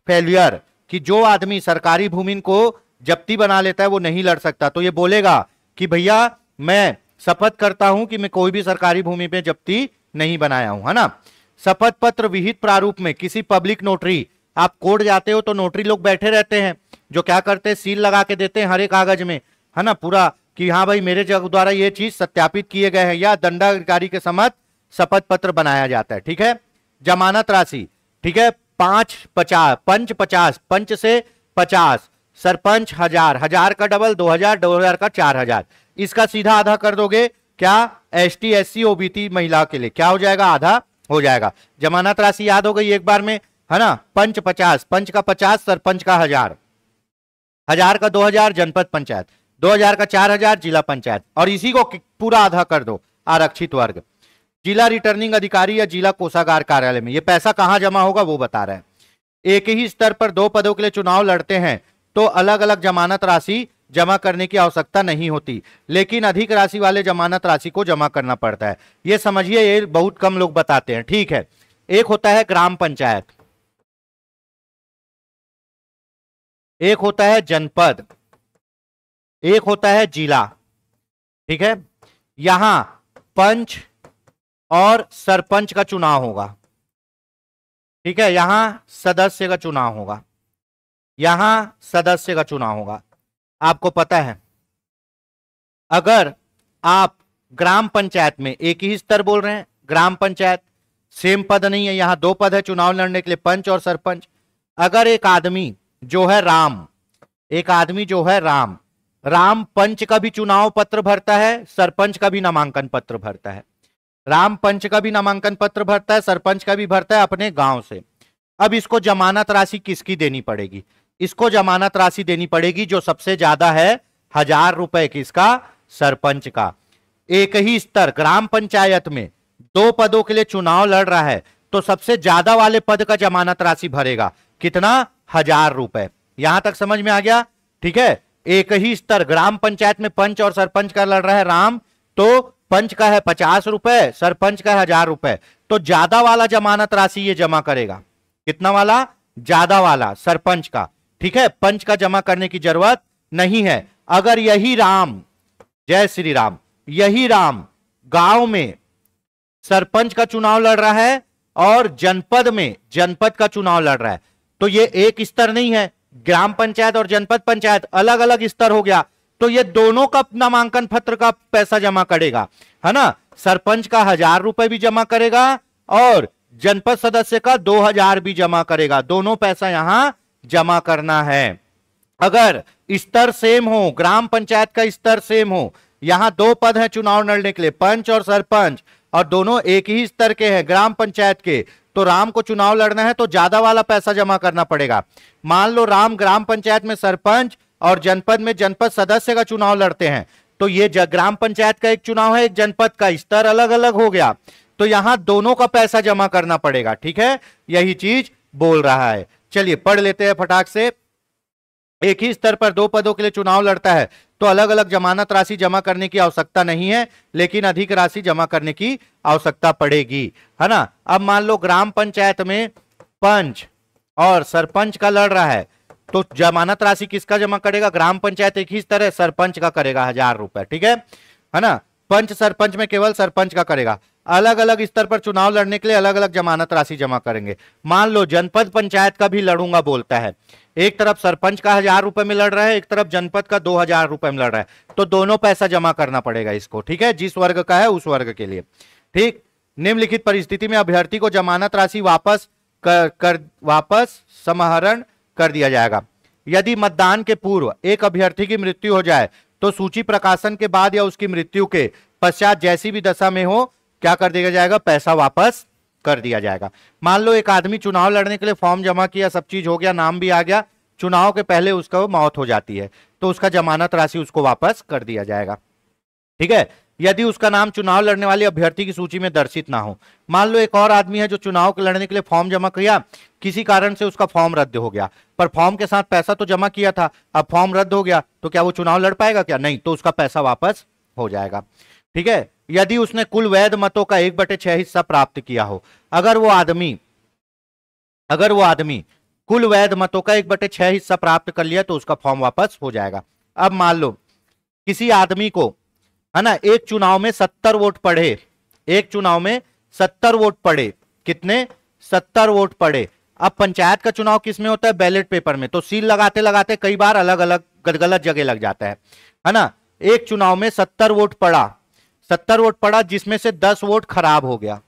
[SPEAKER 1] फेलियर, कि जो आदमी सरकारी भूमि को जब्ती बना लेता है वो नहीं लड़ सकता। तो ये बोलेगा कि भैया मैं शपथ करता हूं कि मैं कोई भी सरकारी भूमि पे जब्ती नहीं बनाया हूं, है ना। शपथ पत्र विहित प्रारूप में किसी पब्लिक नोटरी, आप कोर्ट जाते हो तो नोटरी लोग बैठे रहते हैं जो क्या करते हैं, सील लगा के देते हैं हर एक कागज में, है ना, पूरा कि हाँ भाई मेरे द्वारा ये चीज सत्यापित किए गए हैं, या दंडाधिकारी के समक्ष शपथ पत्र बनाया जाता है। ठीक है। जमानत राशि, ठीक है, 550, पंच 50, पंच से 50, सरपंच 1000, 1000 का डबल 2000, 2000 का 4000, इसका सीधा आधा कर दोगे क्या, एसटी एससी ओबीसी महिला के लिए क्या हो जाएगा, आधा हो जाएगा। जमानत राशि याद हो गई एक बार में, है ना, पंच 50, पंच का 50, सरपंच का 1000, 1000 का 2000 जनपद पंचायत, 2000 का 4000 जिला पंचायत, और इसी को पूरा आधा कर दो आरक्षित वर्ग। जिला रिटर्निंग अधिकारी या जिला कोषागार कार्यालय में ये पैसा कहां जमा होगा वो बता रहे हैं। एक ही स्तर पर 2 पदों के लिए चुनाव लड़ते हैं तो अलग अलग जमानत राशि जमा करने की आवश्यकता नहीं होती, लेकिन अधिक राशि वाले जमानत राशि को जमा करना पड़ता है। ये समझिए, ये बहुत कम लोग बताते हैं। ठीक है। एक होता है ग्राम पंचायत, एक होता है जनपद, एक होता है जिला। ठीक है। यहां पंच और सरपंच का चुनाव होगा। ठीक है। यहां सदस्य का चुनाव होगा, यहां सदस्य का चुनाव होगा। आपको पता है अगर आप ग्राम पंचायत में, एक ही स्तर बोल रहे हैं, ग्राम पंचायत सेम पद नहीं है, यहां 2 पद है चुनाव लड़ने के लिए, पंच और सरपंच। अगर एक आदमी जो है राम, एक आदमी जो है राम, राम पंच का भी चुनाव पत्र भरता है, सरपंच का भी नामांकन पत्र भरता है। राम पंच का भी नामांकन पत्र भरता है, सरपंच का भी भरता है अपने गांव से। अब इसको जमानत राशि किसकी देनी पड़ेगी, इसको जमानत राशि देनी पड़ेगी जो सबसे ज्यादा है, 1000 रुपए, किसका, सरपंच का। एक ही स्तर ग्राम पंचायत में 2 पदों के लिए चुनाव लड़ रहा है तो सबसे ज्यादा वाले पद का जमानत राशि भरेगा, कितना, 1000 रुपए। यहां तक समझ में आ गया। ठीक है। एक ही स्तर ग्राम पंचायत में पंच और सरपंच का लड़ रहा है राम, तो पंच का है 50 रुपए, सरपंच का है 1000 रुपए, तो ज्यादा वाला जमानत राशि ये जमा करेगा। कितना वाला, ज्यादा वाला, सरपंच का। ठीक है। पंच का जमा करने की जरूरत नहीं है। अगर यही राम, जय श्री राम, यही राम गांव में सरपंच का चुनाव लड़ रहा है और जनपद में जनपद का चुनाव लड़ रहा है, तो ये एक स्तर नहीं है, ग्राम पंचायत और जनपद पंचायत अलग अलग स्तर हो गया, तो ये दोनों का नामांकन पत्र का पैसा जमा करेगा, है ना। सरपंच का 1000 रुपए भी जमा करेगा और जनपद सदस्य का 2000 भी जमा करेगा, दोनों पैसा यहां जमा करना है। अगर स्तर सेम हो, ग्राम पंचायत का स्तर सेम हो, यहां 2 पद हैं चुनाव लड़ने के लिए, पंच और सरपंच, और दोनों एक ही स्तर के हैं ग्राम पंचायत के, तो राम को चुनाव लड़ना है तो ज्यादा वाला पैसा जमा करना पड़ेगा। मान लो राम ग्राम पंचायत में सरपंच और जनपद में जनपद सदस्य का चुनाव लड़ते हैं, तो ये ग्राम पंचायत का एक चुनाव है, एक जनपद का, स्तर अलग अलग हो गया, तो यहां दोनों का पैसा जमा करना पड़ेगा। ठीक है। यही चीज बोल रहा है। चलिए पढ़ लेते हैं फटाक से। एक ही स्तर पर 2 पदों के लिए चुनाव लड़ता है तो अलग अलग जमानत राशि जमा करने की आवश्यकता नहीं है, लेकिन अधिक राशि जमा करने की आवश्यकता पड़ेगी, है ना। अब मान लो ग्राम पंचायत में पंच और सरपंच का लड़ रहा है, तो जमानत राशि किसका जमा करेगा, ग्राम पंचायत एक ही स्तर है, सरपंच का करेगा 1000 रुपए। ठीक है ना। पंच सरपंच में केवल सरपंच का करेगा। अलग अलग स्तर पर चुनाव लड़ने के लिए अलग अलग जमानत राशि जमा करेंगे। मान लो जनपद पंचायत का भी लड़ूंगा बोलता है, एक तरफ सरपंच का 1000 रुपए में लड़ रहा है, एक तरफ जनपद का 2000 रुपए में लड़ रहा है, तो दोनों पैसा जमा करना पड़ेगा इसको। ठीक है। जिस वर्ग का है उस वर्ग के लिए। ठीक। निम्नलिखित परिस्थिति में अभ्यर्थी को जमानत राशि वापस समाहरण कर दिया जाएगा। यदि मतदान के पूर्व एक अभ्यर्थी की मृत्यु हो जाए तो सूची प्रकाशन के बाद या उसकी मृत्यु के पश्चात जैसी भी दशा में हो क्या कर दिया जाएगा, पैसा वापस कर दिया जाएगा। मान लो एक आदमी चुनाव लड़ने के लिए फॉर्म जमा किया, सब चीज हो गया, नाम भी आ गया, चुनाव के पहले उसका मौत हो जाती है तो उसका जमानत राशि उसको वापस कर दिया जाएगा। ठीक है। यदि उसका नाम चुनाव लड़ने वाले अभ्यर्थी की सूची में दर्शित ना हो। मान लो एक और आदमी है जो चुनाव लड़ने के लिए फॉर्म जमा किया, किसी कारण से उसका फॉर्म रद्द हो गया, पर फॉर्म के साथ पैसा तो जमा किया था, अब फॉर्म रद्द हो गया तो क्या वो चुनाव लड़ पाएगा, क्या नहीं, तो उसका पैसा वापस हो जाएगा। ठीक है। यदि उसने कुल वैध मतों का 1/6 हिस्सा प्राप्त किया हो, अगर वो आदमी कुल वैध मतों का 1/6 हिस्सा प्राप्त कर लिया तो उसका फॉर्म वापस हो जाएगा। अब मान लो किसी आदमी को, है ना, एक चुनाव में 70 वोट पड़े, एक चुनाव में 70 वोट पड़े, कितने 70 वोट पड़े। अब पंचायत का चुनाव किसमें होता है? बैलेट पेपर में। तो सील लगाते लगाते कई बार अलग अलग गलत जगह लग जाता है ना। एक चुनाव में 70 वोट पड़ा, 70 वोट पड़ा, जिसमें से 10 वोट खराब हो गया,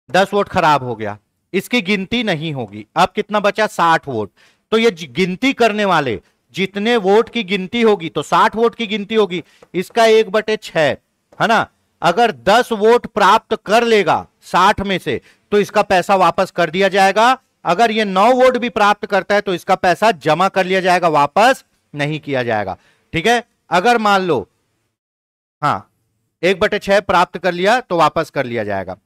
[SPEAKER 1] 10 वोट खराब हो गया, इसकी गिनती नहीं होगी। अब कितना बचा? 60 वोट। तो ये गिनती करने वाले जितने वोट की गिनती होगी तो 60 वोट की गिनती होगी, इसका 1/6 है ना। अगर 10 वोट प्राप्त कर लेगा 60 में से तो इसका पैसा वापस कर दिया जाएगा। अगर ये 9 वोट भी प्राप्त करता है तो इसका पैसा जमा कर लिया जाएगा, वापस नहीं किया जाएगा। ठीक है, अगर मान लो हाँ 1/6 प्राप्त कर लिया तो वापस कर लिया जाएगा।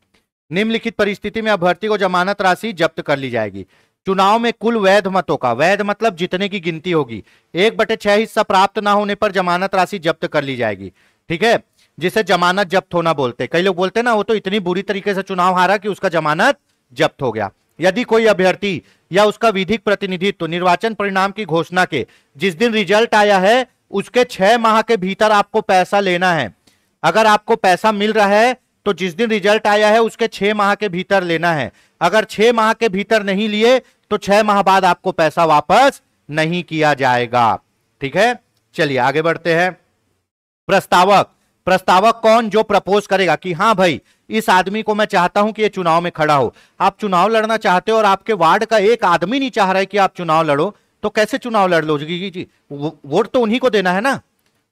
[SPEAKER 1] निम्नलिखित परिस्थिति में अभ्यर्थी को जमानत राशि जब्त कर ली जाएगी। चुनाव में कुल वैध मतों का, वैध मतलब जितने की गिनती होगी, 1/6 हिस्सा प्राप्त ना होने पर जमानत राशि जब्त कर ली जाएगी। ठीक है, जिसे जमानत जब्त होना बोलते हैं। कई लोग बोलते हैं ना वो तो इतनी बुरी तरीके से चुनाव हारा कि उसका जमानत जब्त हो गया। यदि कोई अभ्यर्थी या उसका विधिक प्रतिनिधित्व निर्वाचन परिणाम की घोषणा के जिस दिन रिजल्ट आया है उसके 6 माह के भीतर आपको पैसा लेना है। अगर आपको पैसा मिल रहा है तो जिस दिन रिजल्ट आया है उसके 6 माह के भीतर लेना है। अगर 6 माह के भीतर नहीं लिए तो 6 माह बाद आपको पैसा वापस नहीं किया जाएगा। ठीक है, चलिए आगे बढ़ते हैं। प्रस्तावक, प्रस्तावक कौन? जो प्रपोज करेगा कि हाँ भाई इस आदमी को मैं चाहता हूं कि ये चुनाव में खड़ा हो। आप चुनाव लड़ना चाहते हो और आपके वार्ड का एक आदमी नहीं चाह रहा है कि आप चुनाव लड़ो, तो कैसे चुनाव लड़ लोगे जी? वोट तो उन्हीं को देना है ना,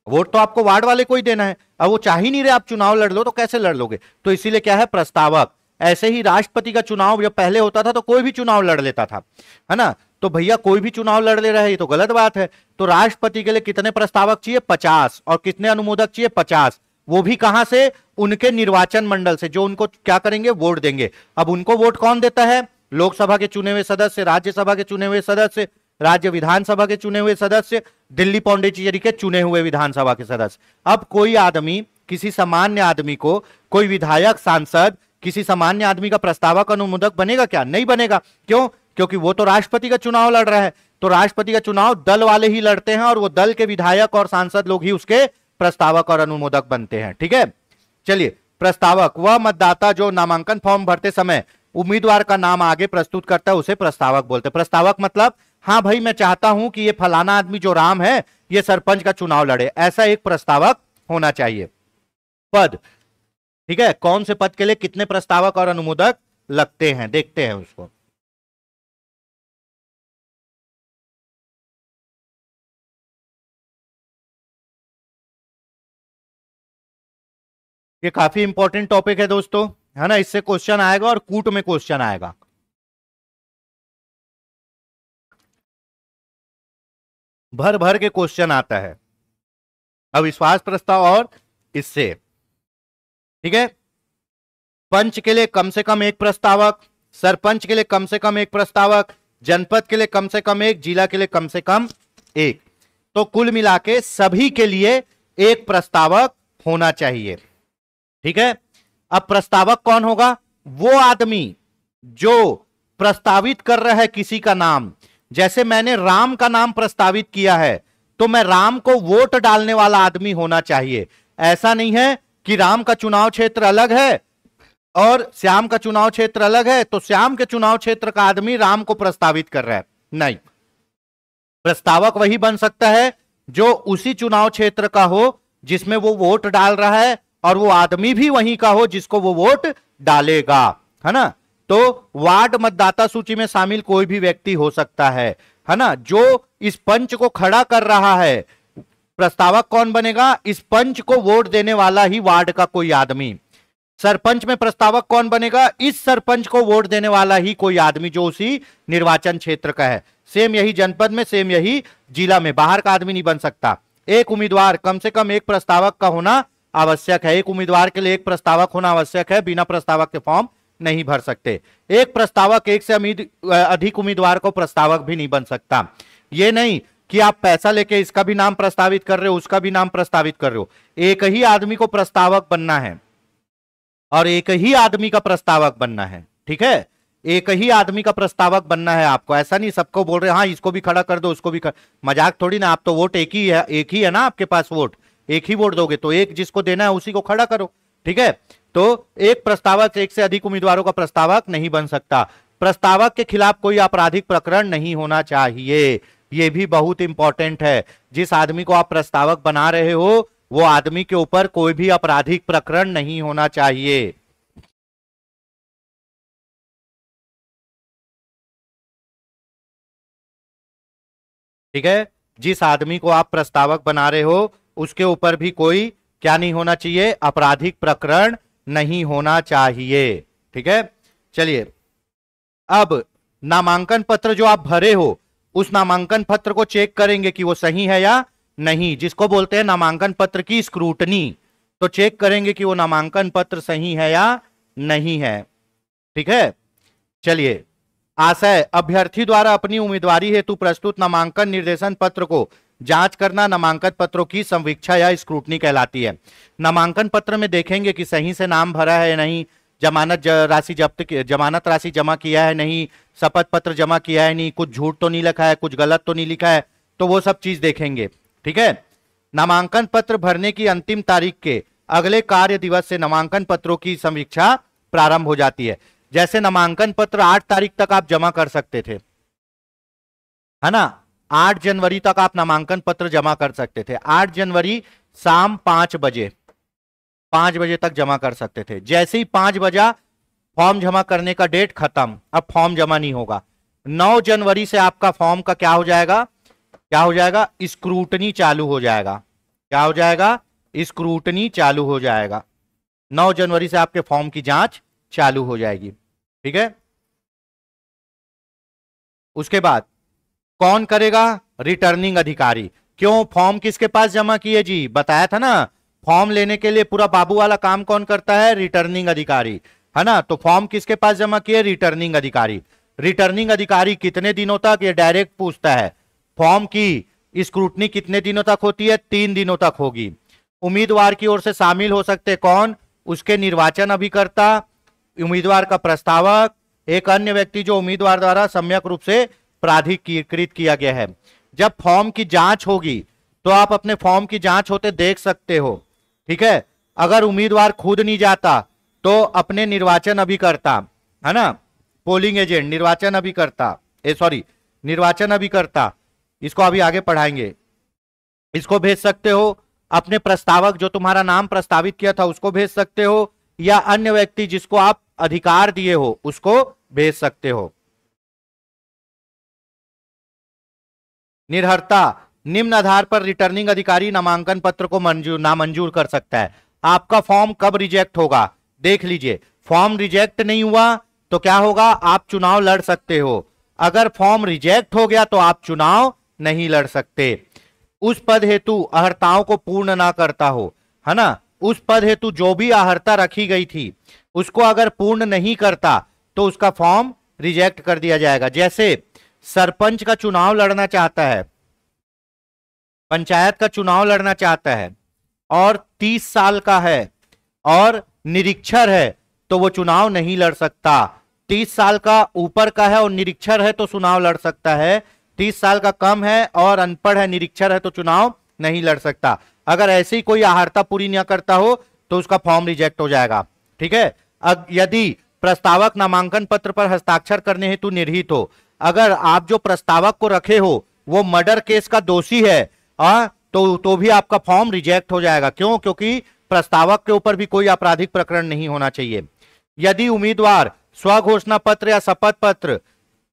[SPEAKER 1] वोट तो आपको वार्ड वाले को ही देना है। अब वो चाह ही नहीं रहे आप चुनाव लड़ लो तो कैसे लड़ लोगे? तो इसीलिए क्या है? प्रस्तावक। ऐसे ही राष्ट्रपति का चुनाव जब पहले होता था तो कोई भी चुनाव लड़ लेता था, है ना। तो भैया कोई भी चुनाव लड़ ले रहा है, ये तो गलत बात है। तो राष्ट्रपति के लिए कितने प्रस्तावक चाहिए? 50। और कितने अनुमोदक चाहिए? 50। वो भी कहां से? उनके निर्वाचन मंडल से, जो उनको क्या करेंगे? वोट देंगे। अब उनको वोट कौन देता है? लोकसभा के चुने हुए सदस्य, राज्यसभा के चुने हुए सदस्य, राज्य विधानसभा के चुने हुए सदस्य, दिल्ली पौंडीचेरी के चुने हुए विधानसभा के सदस्य। अब कोई आदमी, किसी सामान्य आदमी को, कोई विधायक, सांसद, किसी सामान्य आदमी का प्रस्तावक अनुमोदक बनेगा क्या? नहीं बनेगा। क्यों? क्योंकि वो तो राष्ट्रपति का चुनाव लड़ रहा है। तो राष्ट्रपति का चुनाव दल वाले ही लड़ते हैं और वो दल के विधायक और सांसद लोग ही उसके प्रस्तावक और अनुमोदक बनते हैं। ठीक है, चलिए। प्रस्तावक वह मतदाता जो नामांकन फॉर्म भरते समय उम्मीदवार का नाम आगे प्रस्तुत करता है उसे प्रस्तावक बोलते हैं। प्रस्तावक मतलब हाँ भाई मैं चाहता हूं कि ये फलाना आदमी जो राम है ये सरपंच का चुनाव लड़े, ऐसा एक प्रस्तावक होना चाहिए। पद, ठीक है, कौन से पद के लिए कितने प्रस्तावक और अनुमोदक लगते हैं देखते हैं उसको। ये काफी इंपॉर्टेंट टॉपिक है दोस्तों, है ना। इससे क्वेश्चन आएगा और कूट में क्वेश्चन आएगा। भर भर के क्वेश्चन आता है अविश्वास प्रस्ताव और इससे। ठीक है, पंच के लिए कम से कम एक प्रस्तावक, सरपंच के लिए कम से कम एक प्रस्तावक, जनपद के लिए कम से कम एक, जिला के लिए कम से कम एक। तो कुल मिला के सभी के लिए एक प्रस्तावक होना चाहिए। ठीक है, अब प्रस्तावक कौन होगा? वो आदमी जो प्रस्तावित कर रहा है किसी का नाम। जैसे मैंने राम का नाम प्रस्तावित किया है तो मैं राम को वोट डालने वाला आदमी होना चाहिए। ऐसा नहीं है कि राम का चुनाव क्षेत्र अलग है और श्याम का चुनाव क्षेत्र अलग है तो श्याम के चुनाव क्षेत्र का आदमी राम को प्रस्तावित कर रहा है। नहीं, प्रस्तावक वही बन सकता है जो उसी चुनाव क्षेत्र का हो जिसमें वो वोट डाल रहा है और वो आदमी भी वहीं का हो जिसको वो वोट डालेगा, है ना। तो वार्ड मतदाता सूची में शामिल कोई भी व्यक्ति हो सकता है ना। जो इस पंच को खड़ा कर रहा है, प्रस्तावक कौन बनेगा? इस पंच को वोट देने वाला ही वार्ड का कोई आदमी। सरपंच में प्रस्तावक कौन बनेगा? इस सरपंच को वोट देने वाला ही कोई आदमी जो उसी निर्वाचन क्षेत्र का है। सेम यही जनपद में, सेम यही जिला में, बाहर का आदमी नहीं बन सकता। एक उम्मीदवार, कम से कम एक प्रस्तावक का होना आवश्यक है। एक उम्मीदवार के लिए एक प्रस्तावक होना आवश्यक है, बिना प्रस्तावक के फॉर्म नहीं भर सकते। एक प्रस्तावक एक से अधिक उम्मीदवार को प्रस्तावक भी नहीं बन सकता। ये नहीं कि आप पैसा लेके इसका भी नाम प्रस्तावित कर रहे हो उसका भी नाम प्रस्तावित कर रहे हो। एक ही आदमी को प्रस्तावक बनना है और एक ही आदमी का प्रस्तावक बनना है। ठीक है, एक ही आदमी का प्रस्तावक बनना है आपको। ऐसा नहीं सबको बोल रहे हाँ इसको भी खड़ा कर दो उसको भी मजाक थोड़ी ना। आप तो वोट एक ही है ना, आपके पास वोट एक ही वोट दोगे तो एक जिसको देना है उसी को खड़ा करो। ठीक है, तो एक प्रस्तावक से एक से अधिक उम्मीदवारों का प्रस्तावक नहीं बन सकता। प्रस्तावक के खिलाफ कोई आपराधिक प्रकरण नहीं होना चाहिए, यह भी बहुत इंपॉर्टेंट है। जिस आदमी को आप प्रस्तावक बना रहे हो वो आदमी के ऊपर कोई भी आपराधिक प्रकरण नहीं होना चाहिए। ठीक है, जिस आदमी को आप प्रस्तावक बना रहे हो उसके ऊपर भी कोई क्या नहीं होना चाहिए, आपराधिक प्रकरण नहीं होना चाहिए। ठीक है, चलिए अब नामांकन पत्र जो आप भरे हो उस नामांकन पत्र को चेक करेंगे कि वो सही है या नहीं, जिसको बोलते हैं नामांकन पत्र की स्क्रूटनी। तो चेक करेंगे कि वो नामांकन पत्र सही है या नहीं है। ठीक है, चलिए आशय, अभ्यर्थी द्वारा अपनी उम्मीदवारी हेतु प्रस्तुत नामांकन निर्देशन पत्र को जांच करना नामांकन पत्रों की संवीक्षा या स्क्रूटनी कहलाती है। नामांकन पत्र में देखेंगे कि सही से नाम भरा है नहीं, जमानत राशि जमा किया है नहीं, शपथ पत्र जमा किया है नहीं, कुछ झूठ तो नहीं लिखा है, कुछ गलत तो नहीं लिखा है, तो वो सब चीज देखेंगे। ठीक है, नामांकन पत्र भरने की अंतिम तारीख के अगले कार्य दिवस से नामांकन पत्रों की समीक्षा प्रारंभ हो जाती है। जैसे नामांकन पत्र 8 तारीख तक आप जमा कर सकते थे, है ना, 8 जनवरी तक आप नामांकन पत्र जमा कर सकते थे। 8 जनवरी शाम 5 बजे तक जमा कर सकते थे। जैसे ही 5 बजा फॉर्म जमा करने का डेट खत्म, अब फॉर्म जमा नहीं होगा। 9 जनवरी से आपका फॉर्म का क्या हो जाएगा, स्क्रूटनी चालू हो जाएगा। क्या हो जाएगा, स्क्रूटनी चालू हो जाएगा। 9 जनवरी से आपके फॉर्म की जांच चालू हो जाएगी। ठीक है, उसके बाद कौन करेगा, रिटर्निंग अधिकारी। क्यों, फॉर्म किसके पास जमा किए जी, बताया था ना, फॉर्म लेने के लिए पूरा बाबू वाला काम कौन करता है, रिटर्निंग अधिकारी, है ना। तो फॉर्म किसके पास जमा किए, रिटर्निंग अधिकारी। रिटर्निंग अधिकारी कितने दिनों तक, ये डायरेक्ट पूछता है, फॉर्म की स्क्रूटनी कितने दिनों तक होती है, 3 दिनों तक होगी। उम्मीदवार की ओर से शामिल हो सकते कौन, उसके निर्वाचन अभिकर्ता, उम्मीदवार का प्रस्तावक, एक अन्य व्यक्ति जो उम्मीदवार द्वारा सम्यक रूप से प्राधिकृत किया गया है। जब फॉर्म की जांच होगी तो आप अपने फॉर्म की जांच होते देख सकते हो। ठीक है, अगर उम्मीदवार खुद नहीं जाता तो अपने निर्वाचन अभिकर्ता, है ना, पोलिंग एजेंट, निर्वाचन अभिकर्ता, इसको अभी आगे पढ़ाएंगे, इसको भेज सकते हो। अपने प्रस्तावक जो तुम्हारा नाम प्रस्तावित किया था उसको भेज सकते हो, या अन्य व्यक्ति जिसको आप अधिकार दिए हो उसको भेज सकते हो। निर्हरता, निम्न आधार पर रिटर्निंग अधिकारी नामांकन पत्र को नामंजूर कर सकता है। आपका फॉर्म कब रिजेक्ट होगा, देख लीजिए। फॉर्म रिजेक्ट नहीं हुआ तो क्या होगा, आप चुनाव लड़ सकते हो। अगर फॉर्म रिजेक्ट हो गया तो आप चुनाव नहीं लड़ सकते। उस पद हेतु अहर्ताओं को पूर्ण ना करता हो, है ना, उस पद हेतु जो भी अहर्ता रखी गई थी उसको अगर पूर्ण नहीं करता तो उसका फॉर्म रिजेक्ट कर दिया जाएगा। जैसे सरपंच का चुनाव लड़ना चाहता है, पंचायत का चुनाव लड़ना चाहता है और 30 साल का है और निरीक्षर है तो वो चुनाव नहीं लड़ सकता। 30 साल का ऊपर का है और निरीक्षर है तो चुनाव लड़ सकता है, 30 साल का कम है और अनपढ़ है, निरीक्षर है तो चुनाव नहीं लड़ सकता। अगर ऐसी कोई आहारता पूरी न करता हो तो उसका फॉर्म रिजेक्ट हो जाएगा। ठीक है, यदि प्रस्तावक नामांकन पत्र पर हस्ताक्षर करने हेतु निर्हित हो, अगर आप जो प्रस्तावक को रखे हो वो मर्डर केस का दोषी है तो भी आपका फॉर्म रिजेक्ट हो जाएगा। क्यों, क्योंकि प्रस्तावक के ऊपर भी कोई आपराधिक प्रकरण नहीं होना चाहिए। यदि उम्मीदवार स्वघोषणा पत्र या शपथ पत्र,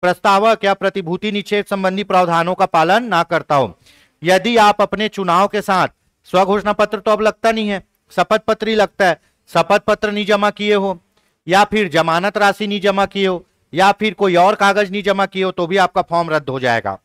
[SPEAKER 1] प्रस्तावक या प्रतिभूति निषेध संबंधी प्रावधानों का पालन ना करता हो, यदि आप अपने चुनाव के साथ स्वघोषणा पत्र तो अब लगता नहीं है, शपथ पत्र ही लगता है, शपथ पत्र नहीं जमा किए हो या फिर जमानत राशि नहीं जमा किए हो या फिर कोई और कागज नहीं जमा किए हो तो भी आपका फॉर्म रद्द हो जाएगा।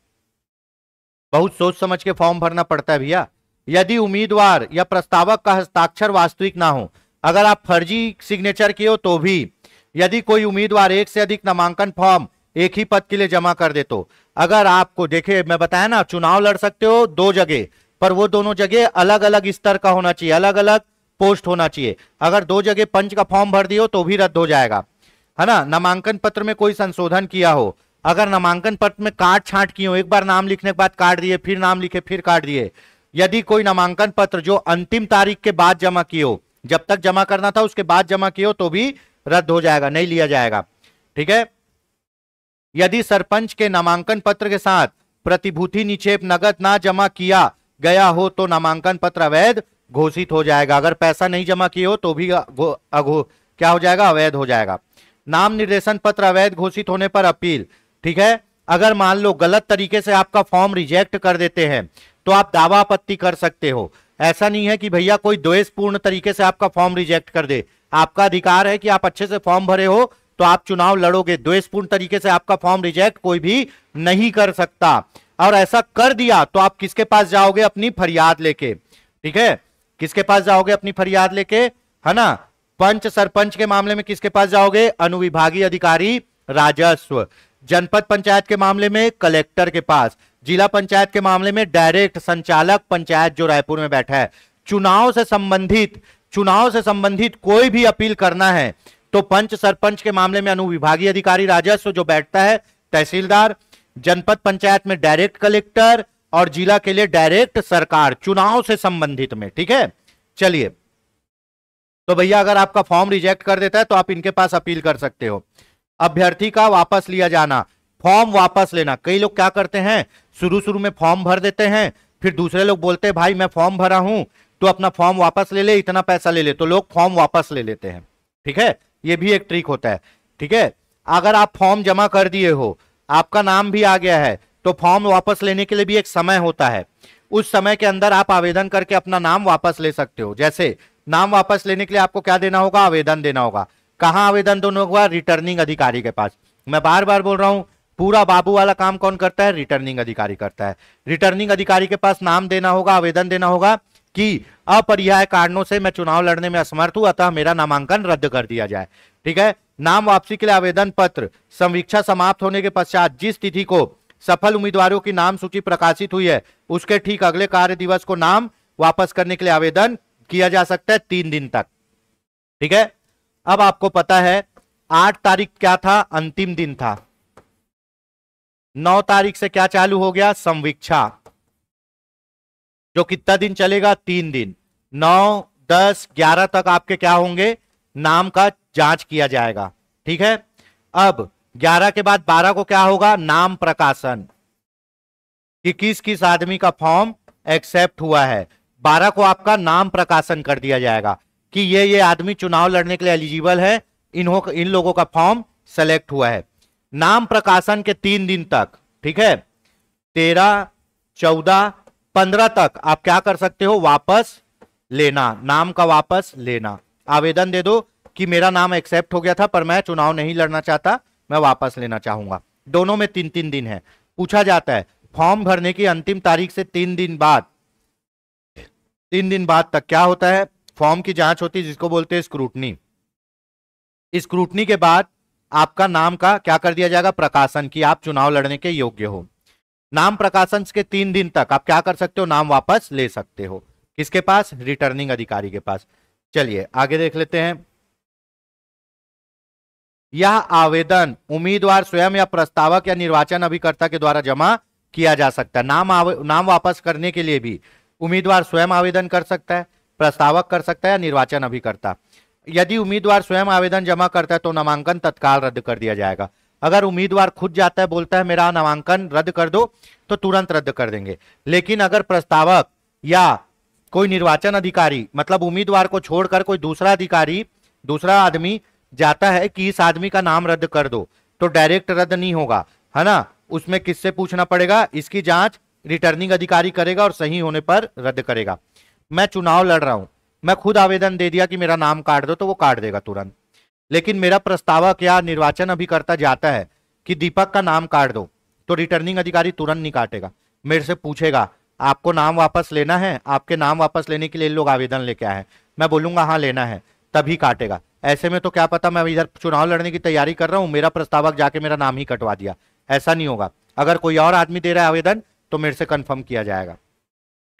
[SPEAKER 1] बहुत सोच समझ के फॉर्म भरना पड़ता है भैया। यदि उम्मीदवार या प्रस्तावक का हस्ताक्षर वास्तविक ना हो, अगर आप फर्जी सिग्नेचर किए हो तो भी, यदि कोई उम्मीदवार एक से अधिक नामांकन फॉर्म एक ही पद के लिए जमा कर दे तो, अगर आपको देखे मैं बताया ना, चुनाव लड़ सकते हो 2 जगह पर वो दोनों जगह अलग अलग स्तर का होना चाहिए, अलग अलग पोस्ट होना चाहिए। अगर 2 जगह पंच का फॉर्म भर दियो तो भी रद्द हो जाएगा, है ना। नामांकन पत्र में कोई संशोधन किया हो, अगर नामांकन पत्र में काट छांट किए हो, एक बार नाम लिखने के बाद काट दिए, फिर नाम लिखे फिर काट दिए, यदि कोई नामांकन पत्र जो अंतिम तारीख के बाद जमा किए हो जब तक जमा करना था उसके बाद जमा किए हो तो भी रद्द हो जाएगा, नहीं लिया जाएगा। ठीक है। यदि सरपंच के नामांकन पत्र के साथ प्रतिभूति निक्षेप नगद ना जमा किया गया हो तो नामांकन पत्र अवैध घोषित हो जाएगा। अगर पैसा नहीं जमा किए हो तो भी क्या हो जाएगा, अवैध हो जाएगा। नाम निर्देशन पत्र अवैध घोषित होने पर अपील। ठीक है। अगर मान लो गलत तरीके से आपका फॉर्म रिजेक्ट कर देते हैं तो आप दावा आपत्ति कर सकते हो। ऐसा नहीं है कि भैया कोई द्वेषपूर्ण तरीके से आपका फॉर्म रिजेक्ट कर दे, आपका अधिकार है कि आप अच्छे से फॉर्म भरे हो तो आप चुनाव लड़ोगे। द्वेषपूर्ण तरीके से आपका फॉर्म रिजेक्ट कोई भी नहीं कर सकता, और ऐसा कर दिया तो आप किसके पास जाओगे, अपनी फरियाद लेके। ठीक है, किसके पास जाओगे, अपनी फरियाद लेके, है ना। पंच सरपंच के मामले में किसके पास जाओगे, अनुविभागीय अधिकारी राजस्व। जनपद पंचायत के मामले में कलेक्टर के पास। जिला पंचायत के मामले में डायरेक्ट संचालक पंचायत जो रायपुर में बैठा है। चुनाव से संबंधित कोई भी अपील करना है तो पंच सरपंच के मामले में अनुविभागीय अधिकारी राजस्व जो बैठता है तहसीलदार, जनपद पंचायत में डायरेक्ट कलेक्टर, और जिला के लिए डायरेक्ट सरकार, चुनाव से संबंधित में। ठीक है, चलिए। तो भैया अगर आपका फॉर्म रिजेक्ट कर देता है तो आप इनके पास अपील कर सकते हो। अभ्यर्थी का वापस लिया जाना, फॉर्म वापस लेना। कई लोग क्या करते हैं, शुरू में फॉर्म भर देते हैं, फिर दूसरे लोग बोलते हैं भाई मैं फॉर्म भरा हूं तो अपना फॉर्म वापस ले ले, इतना पैसा ले ले, तो लोग फॉर्म वापस ले लेते हैं। ठीक है, ये भी एक ट्रिक होता है। ठीक है, अगर आप फॉर्म जमा कर दिए हो, आपका नाम भी आ गया है, तो फॉर्म वापस लेने के लिए भी एक समय होता है। उस समय के अंदर आप आवेदन करके अपना नाम वापस ले सकते हो। जैसे नाम वापस लेने के लिए आपको क्या देना होगा, आवेदन देना होगा। कहां आवेदन देना होगा, रिटर्निंग अधिकारी के पास। मैं बार बार बोल रहा हूं, पूरा बाबू वाला काम कौन करता है, रिटर्निंग अधिकारी करता है। रिटर्निंग अधिकारी के पास नाम देना होगा, आवेदन देना होगा कि अपरिहार्य कारणों से मैं चुनाव लड़ने में असमर्थ हूं, अतः मेरा नामांकन रद्द कर दिया जाए। ठीक है, नाम वापसी के लिए आवेदन पत्र समीक्षा समाप्त होने के पश्चात जिस तिथि को सफल उम्मीदवारों की नाम सूची प्रकाशित हुई है उसके ठीक अगले कार्य दिवस को नाम वापस करने के लिए आवेदन किया जा सकता है 3 दिन तक। ठीक है, अब आपको पता है 8 तारीख क्या था, अंतिम दिन था। 9 तारीख से क्या चालू हो गया, संवीक्षा, जो कितना दिन चलेगा, 3 दिन। 9, 10, 11 तक आपके क्या होंगे, नाम का जांच किया जाएगा। ठीक है, अब 11 के बाद 12 को क्या होगा, नाम प्रकाशन, कि किस किस आदमी का फॉर्म एक्सेप्ट हुआ है। 12 को आपका नाम प्रकाशन कर दिया जाएगा कि ये आदमी चुनाव लड़ने के लिए एलिजिबल है, इन लोगों का फॉर्म सेलेक्ट हुआ है। नाम प्रकाशन के 3 दिन तक, ठीक है, 13, 14, 15 तक आप क्या कर सकते हो, वापस लेना, नाम का वापस लेना। आवेदन दे दो कि मेरा नाम एक्सेप्ट हो गया था पर मैं चुनाव नहीं लड़ना चाहता, मैं वापस लेना चाहूंगा। दोनों में 3-3 दिन है। पूछा जाता है फॉर्म भरने की अंतिम तारीख से 3 दिन बाद तक क्या होता है, फॉर्म की जांच होती है जिसको बोलते हैं स्क्रूटनी। स्क्रूटनी के बाद आपका नाम का क्या कर दिया जाएगा, प्रकाशन, कि आप चुनाव लड़ने के योग्य हो। नाम प्रकाशन के 3 दिन तक आप क्या कर सकते हो, नाम वापस ले सकते हो। किसके पास, रिटर्निंग अधिकारी के पास। चलिए आगे देख लेते हैं। यह आवेदन उम्मीदवार स्वयं या प्रस्तावक या निर्वाचन अभिकर्ता के द्वारा जमा किया जा सकता है। नाम वापस करने के लिए भी उम्मीदवार स्वयं आवेदन कर सकता है, प्रस्तावक कर सकता है या निर्वाचन अभिकर्ता। यदि उम्मीदवार स्वयं आवेदन जमा करता है तो नामांकन तत्काल रद्द कर दिया जाएगा। अगर उम्मीदवार खुद जाता है, बोलता है मेरा नामांकन रद्द कर दो, तो तुरंत रद्द कर देंगे। लेकिन अगर प्रस्तावक या कोई निर्वाचन अधिकारी, मतलब उम्मीदवार को छोड़कर कोई दूसरा अधिकारी, दूसरा आदमी जाता है कि इस आदमी का नाम रद्द कर दो, तो डायरेक्ट रद्द नहीं होगा, है ना। उसमें किससे पूछना पड़ेगा, इसकी जांच रिटर्निंग अधिकारी करेगा और सही होने पर रद्द करेगा। मैं चुनाव लड़ रहा हूं, मैं खुद आवेदन दे दिया कि मेरा नाम काट दो, तो वो काट देगा तुरंत। लेकिन मेरा प्रस्तावक या निर्वाचन अभिकर्ता जाता है कि दीपक का नाम काट दो, तो रिटर्निंग अधिकारी तुरंत नहीं काटेगा, मेरे से पूछेगा आपको नाम वापस लेना है, आपके नाम वापस लेने के लिए लोग आवेदन लेके आए हैं, मैं बोलूंगा हाँ लेना है, तभी काटेगा। ऐसे में तो क्या पता मैं इधर चुनाव लड़ने की तैयारी कर रहा हूं, मेरा प्रस्तावक जाके मेरा नाम ही कटवा दिया, ऐसा नहीं होगा। अगर कोई और आदमी दे रहा है आवेदन तो मेरे से कंफर्म किया जाएगा।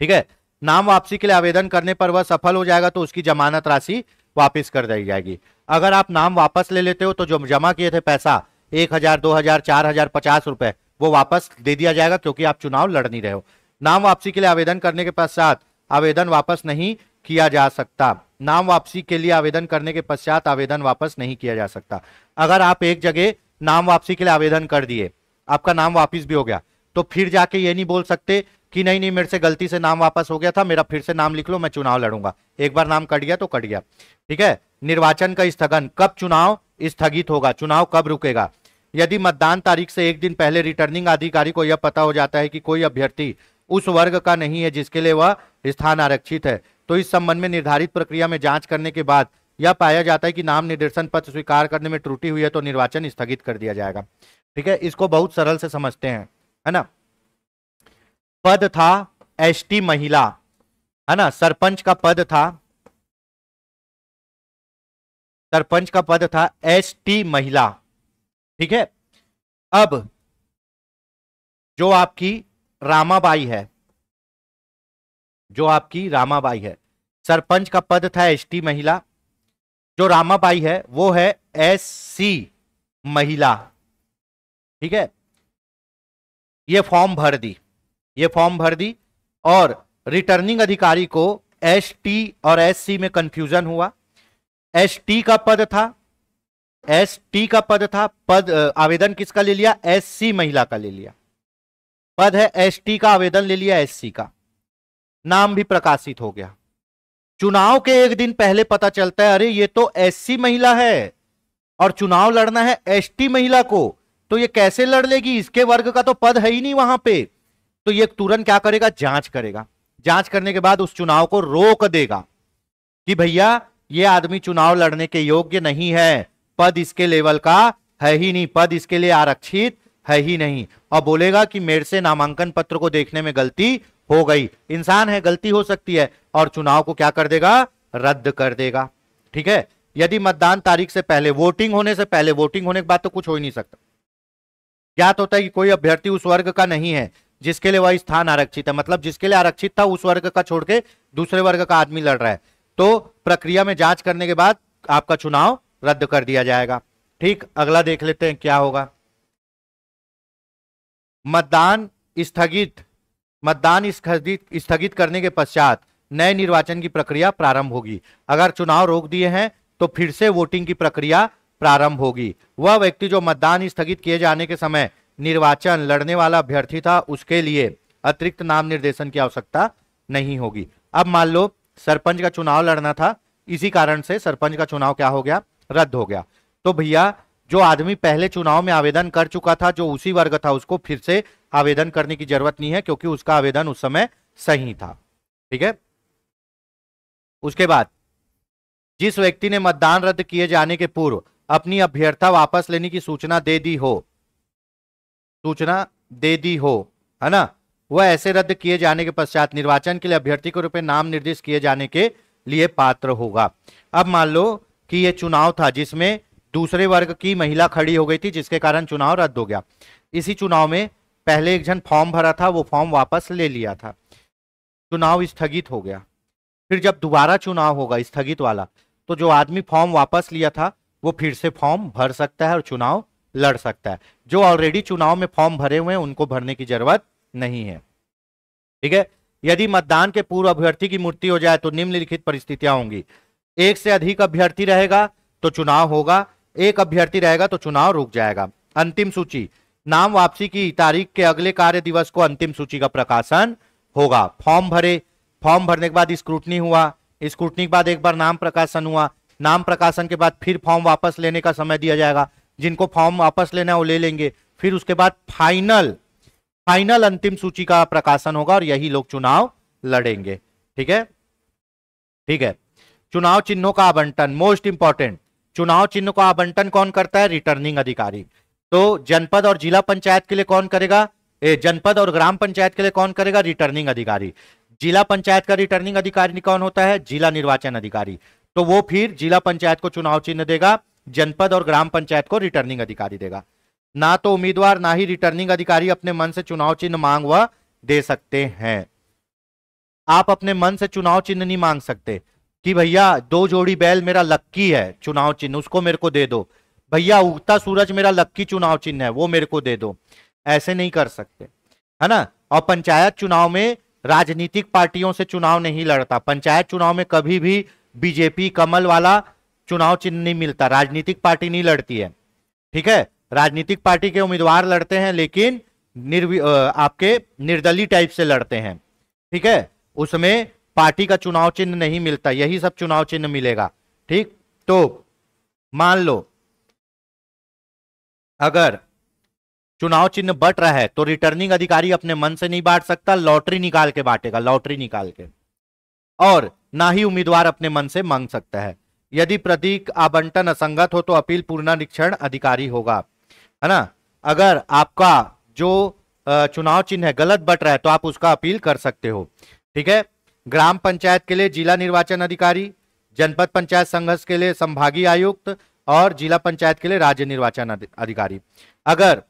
[SPEAKER 1] ठीक है, नाम वापसी के लिए आवेदन करने पर वह सफल हो जाएगा तो उसकी जमानत राशि वापस कर दी जाएगी। अगर आप नाम वापस ले लेते हो तो जो जमा किए थे पैसा 1000, 2000, 4000, 50 रुपए, वो वापस दे दिया जाएगा क्योंकि आप चुनाव लड़ नहीं रहे हो। नाम वापसी के लिए आवेदन करने के पश्चात आवेदन वापस नहीं किया जा सकता। नाम वापसी के लिए आवेदन करने के पश्चात आवेदन वापस नहीं किया जा सकता। अगर आप एक जगह नाम वापसी के लिए आवेदन कर दिए, आपका नाम वापस भी हो गया, तो फिर जाके ये नहीं बोल सकते कि नहीं नहीं मेरे से गलती से नाम वापस हो गया था, मेरा फिर से नाम लिख लो, मैं चुनाव लड़ूंगा। एक बार नाम कट गया तो कट गया। ठीक है। निर्वाचन का स्थगन, कब चुनाव स्थगित होगा, चुनाव कब रुकेगा? यदि मतदान तारीख से एक दिन पहले रिटर्निंग अधिकारी को यह पता हो जाता है कि कोई अभ्यर्थी उस वर्ग का नहीं है जिसके लिए वह स्थान आरक्षित है, तो इस संबंध में निर्धारित प्रक्रिया में जांच करने के बाद यह पाया जाता है कि नाम निर्देशन पत्र स्वीकार करने में त्रुटि हुई है तो निर्वाचन स्थगित कर दिया जाएगा। ठीक है, इसको बहुत सरल से समझते हैं, है ना। पद था एसटी महिला, है ना, सरपंच का पद था, सरपंच का पद था एसटी महिला। ठीक है। अब जो आपकी रामाबाई है, जो आपकी रामाबाई है, सरपंच का पद था एसटी महिला, जो रामाबाई है वो है एससी महिला। ठीक है। ये फॉर्म भर दी, ये फॉर्म भर दी और रिटर्निंग अधिकारी को एसटी और एससी में कंफ्यूजन हुआ। एसटी का पद था, एसटी का पद था, पद आवेदन किसका ले लिया? एससी महिला का ले लिया। पद है एसटी का, आवेदन ले लिया एससी का, नाम भी प्रकाशित हो गया। चुनाव के एक दिन पहले पता चलता है अरे ये तो एससी महिला है और चुनाव लड़ना है एसटी महिला को, तो ये कैसे लड़ लेगी, इसके वर्ग का तो पद है ही नहीं वहां पे। तो ये तुरंत क्या करेगा? जांच करेगा। जांच करने के बाद उस चुनाव को रोक देगा कि भैया ये आदमी चुनाव लड़ने के योग्य नहीं है, पद इसके लेवल का है ही नहीं, पद इसके लिए आरक्षित है ही नहीं, और बोलेगा कि मेरे से नामांकन पत्र को देखने में गलती हो गई। इंसान है, गलती हो सकती है, और चुनाव को क्या कर देगा? रद्द कर देगा। ठीक है। यदि मतदान तारीख से पहले, वोटिंग होने से पहले, वोटिंग होने के बाद तो कुछ हो ही नहीं सकता, ज्ञात होता है कि कोई अभ्यर्थी उस वर्ग का नहीं है जिसके लिए वह स्थान आरक्षित है, मतलब जिसके लिए आरक्षित था उस वर्ग का छोड़ के दूसरे वर्ग का आदमी लड़ रहा है, तो प्रक्रिया में जांच करने के बाद आपका चुनाव रद्द कर दिया जाएगा। ठीक, अगला देख लेते हैं क्या होगा। मतदान स्थगित, मतदान स्थगित करने के पश्चात नए निर्वाचन की प्रक्रिया प्रारंभ होगी। अगर चुनाव रोक दिए हैं तो फिर से वोटिंग की प्रक्रिया प्रारंभ होगी। वह व्यक्ति जो मतदान स्थगित किए जाने के समय निर्वाचन लड़ने वाला अभ्यर्थी था उसके लिए अतिरिक्त नाम निर्देशन की आवश्यकता नहीं होगी। अब मान लो सरपंच का चुनाव लड़ना था, इसी कारण से सरपंच का चुनाव क्या हो गया? रद्द हो गया। तो भैया जो आदमी पहले चुनाव में आवेदन कर चुका था, जो उसी वर्ग था, उसको फिर से आवेदन करने की जरूरत नहीं है क्योंकि उसका आवेदन उस समय सही था। ठीक है। उसके बाद जिस व्यक्ति ने मतदान रद्द किए जाने के पूर्व अपनी अभ्यर्थता वापस लेने की सूचना दे दी हो, सूचना दे दी हो, है ना, वह ऐसे रद्द किए जाने के पश्चात निर्वाचन के लिए अभ्यर्थी के रूप में नाम निर्दिष्ट किए जाने के लिए पात्र होगा। अब मान लो कि यह चुनाव था जिसमें दूसरे वर्ग की महिला खड़ी हो गई थी, जिसके कारण चुनाव रद्द हो गया। इसी चुनाव में पहले एक जन फॉर्म भरा था, वो फॉर्म वापस ले लिया था, चुनाव स्थगित हो गया। फिर जब दोबारा चुनाव होगा स्थगित वाला, तो जो आदमी फॉर्म वापस लिया था वो फिर से फॉर्म भर सकता है और चुनाव लड़ सकता है। जो ऑलरेडी चुनाव में फॉर्म भरे हुए हैं उनको भरने की जरूरत नहीं है। ठीक है। यदि मतदान के पूर्व अभ्यर्थी की मृत्यु हो जाए तो निम्नलिखित परिस्थितियां होंगी। एक से अधिक अभ्यर्थी रहेगा तो चुनाव होगा, एक अभ्यर्थी रहेगा तो चुनाव रुक जाएगा। अंतिम सूची, नाम वापसी की तारीख के अगले कार्य दिवस को अंतिम सूची का प्रकाशन होगा। फॉर्म भरे, फॉर्म भरने के बाद स्क्रूटनी हुआ, स्क्रूटनी के बाद एक बार नाम प्रकाशन हुआ, नाम प्रकाशन के बाद फिर फॉर्म वापस लेने का समय दिया जाएगा, जिनको फॉर्म वापस लेना है वो ले लेंगे। फिर उसके बाद फाइनल अंतिम सूची का प्रकाशन होगा और यही लोग चुनाव लड़ेंगे। ठीक है। ठीक है। चुनाव चिन्हों का आवंटन, मोस्ट इंपॉर्टेंट, चुनाव चिन्ह का आवंटन कौन करता है? रिटर्निंग अधिकारी। तो जनपद और जिला पंचायत के लिए कौन करेगा? जनपद और ग्राम पंचायत के लिए कौन करेगा? रिटर्निंग अधिकारी। जिला पंचायत का रिटर्निंग अधिकारी कौन होता है? जिला निर्वाचन अधिकारी। तो वो फिर जिला पंचायत को चुनाव चिन्ह देगा, जनपद और ग्राम पंचायत को रिटर्निंग अधिकारी देगा। ना तो उम्मीदवार ना ही रिटर्निंग अधिकारी अपने मन से चुनाव चिन्ह मांग व दे सकते हैं। आप अपने मन से चुनाव चिन्ह नहीं मांग सकते कि भैया 2 जोड़ी बैल मेरा लक्की है चुनाव चिन्ह, उसको मेरे को दे दो। भैया उगता सूरज मेरा लक्की चुनाव चिन्ह है, वो मेरे को दे दो। ऐसे नहीं कर सकते, है ना। और पंचायत चुनाव में राजनीतिक पार्टियों से चुनाव नहीं लड़ता। पंचायत चुनाव में कभी भी बीजेपी कमल वाला चुनाव चिन्ह नहीं मिलता, राजनीतिक पार्टी नहीं लड़ती है। ठीक है, राजनीतिक पार्टी के उम्मीदवार लड़ते हैं, लेकिन आपके निर्दलीय टाइप से लड़ते हैं। ठीक है, उसमें पार्टी का चुनाव चिन्ह नहीं मिलता, यही सब चुनाव चिन्ह मिलेगा। ठीक, तो मान लो अगर चुनाव चिन्ह बट रहा है तो रिटर्निंग अधिकारी अपने मन से नहीं बांट सकता, लॉटरी निकाल के बांटेगा, लॉटरी निकाल के। और ना ही उम्मीदवार अपने मन से मांग सकता है। यदि प्रतीक आवंटन असंगत हो तो अपील पुनरीक्षण अधिकारी होगा, है ना। अगर आपका जो चुनाव चिन्ह है गलत बट रहा है तो आप उसका अपील कर सकते हो। ठीक है, ग्राम पंचायत के लिए जिला निर्वाचन अधिकारी, जनपद पंचायत संघर्ष के लिए संभागीय आयुक्त और जिला पंचायत के लिए राज्य निर्वाचन अधिकारी। अगर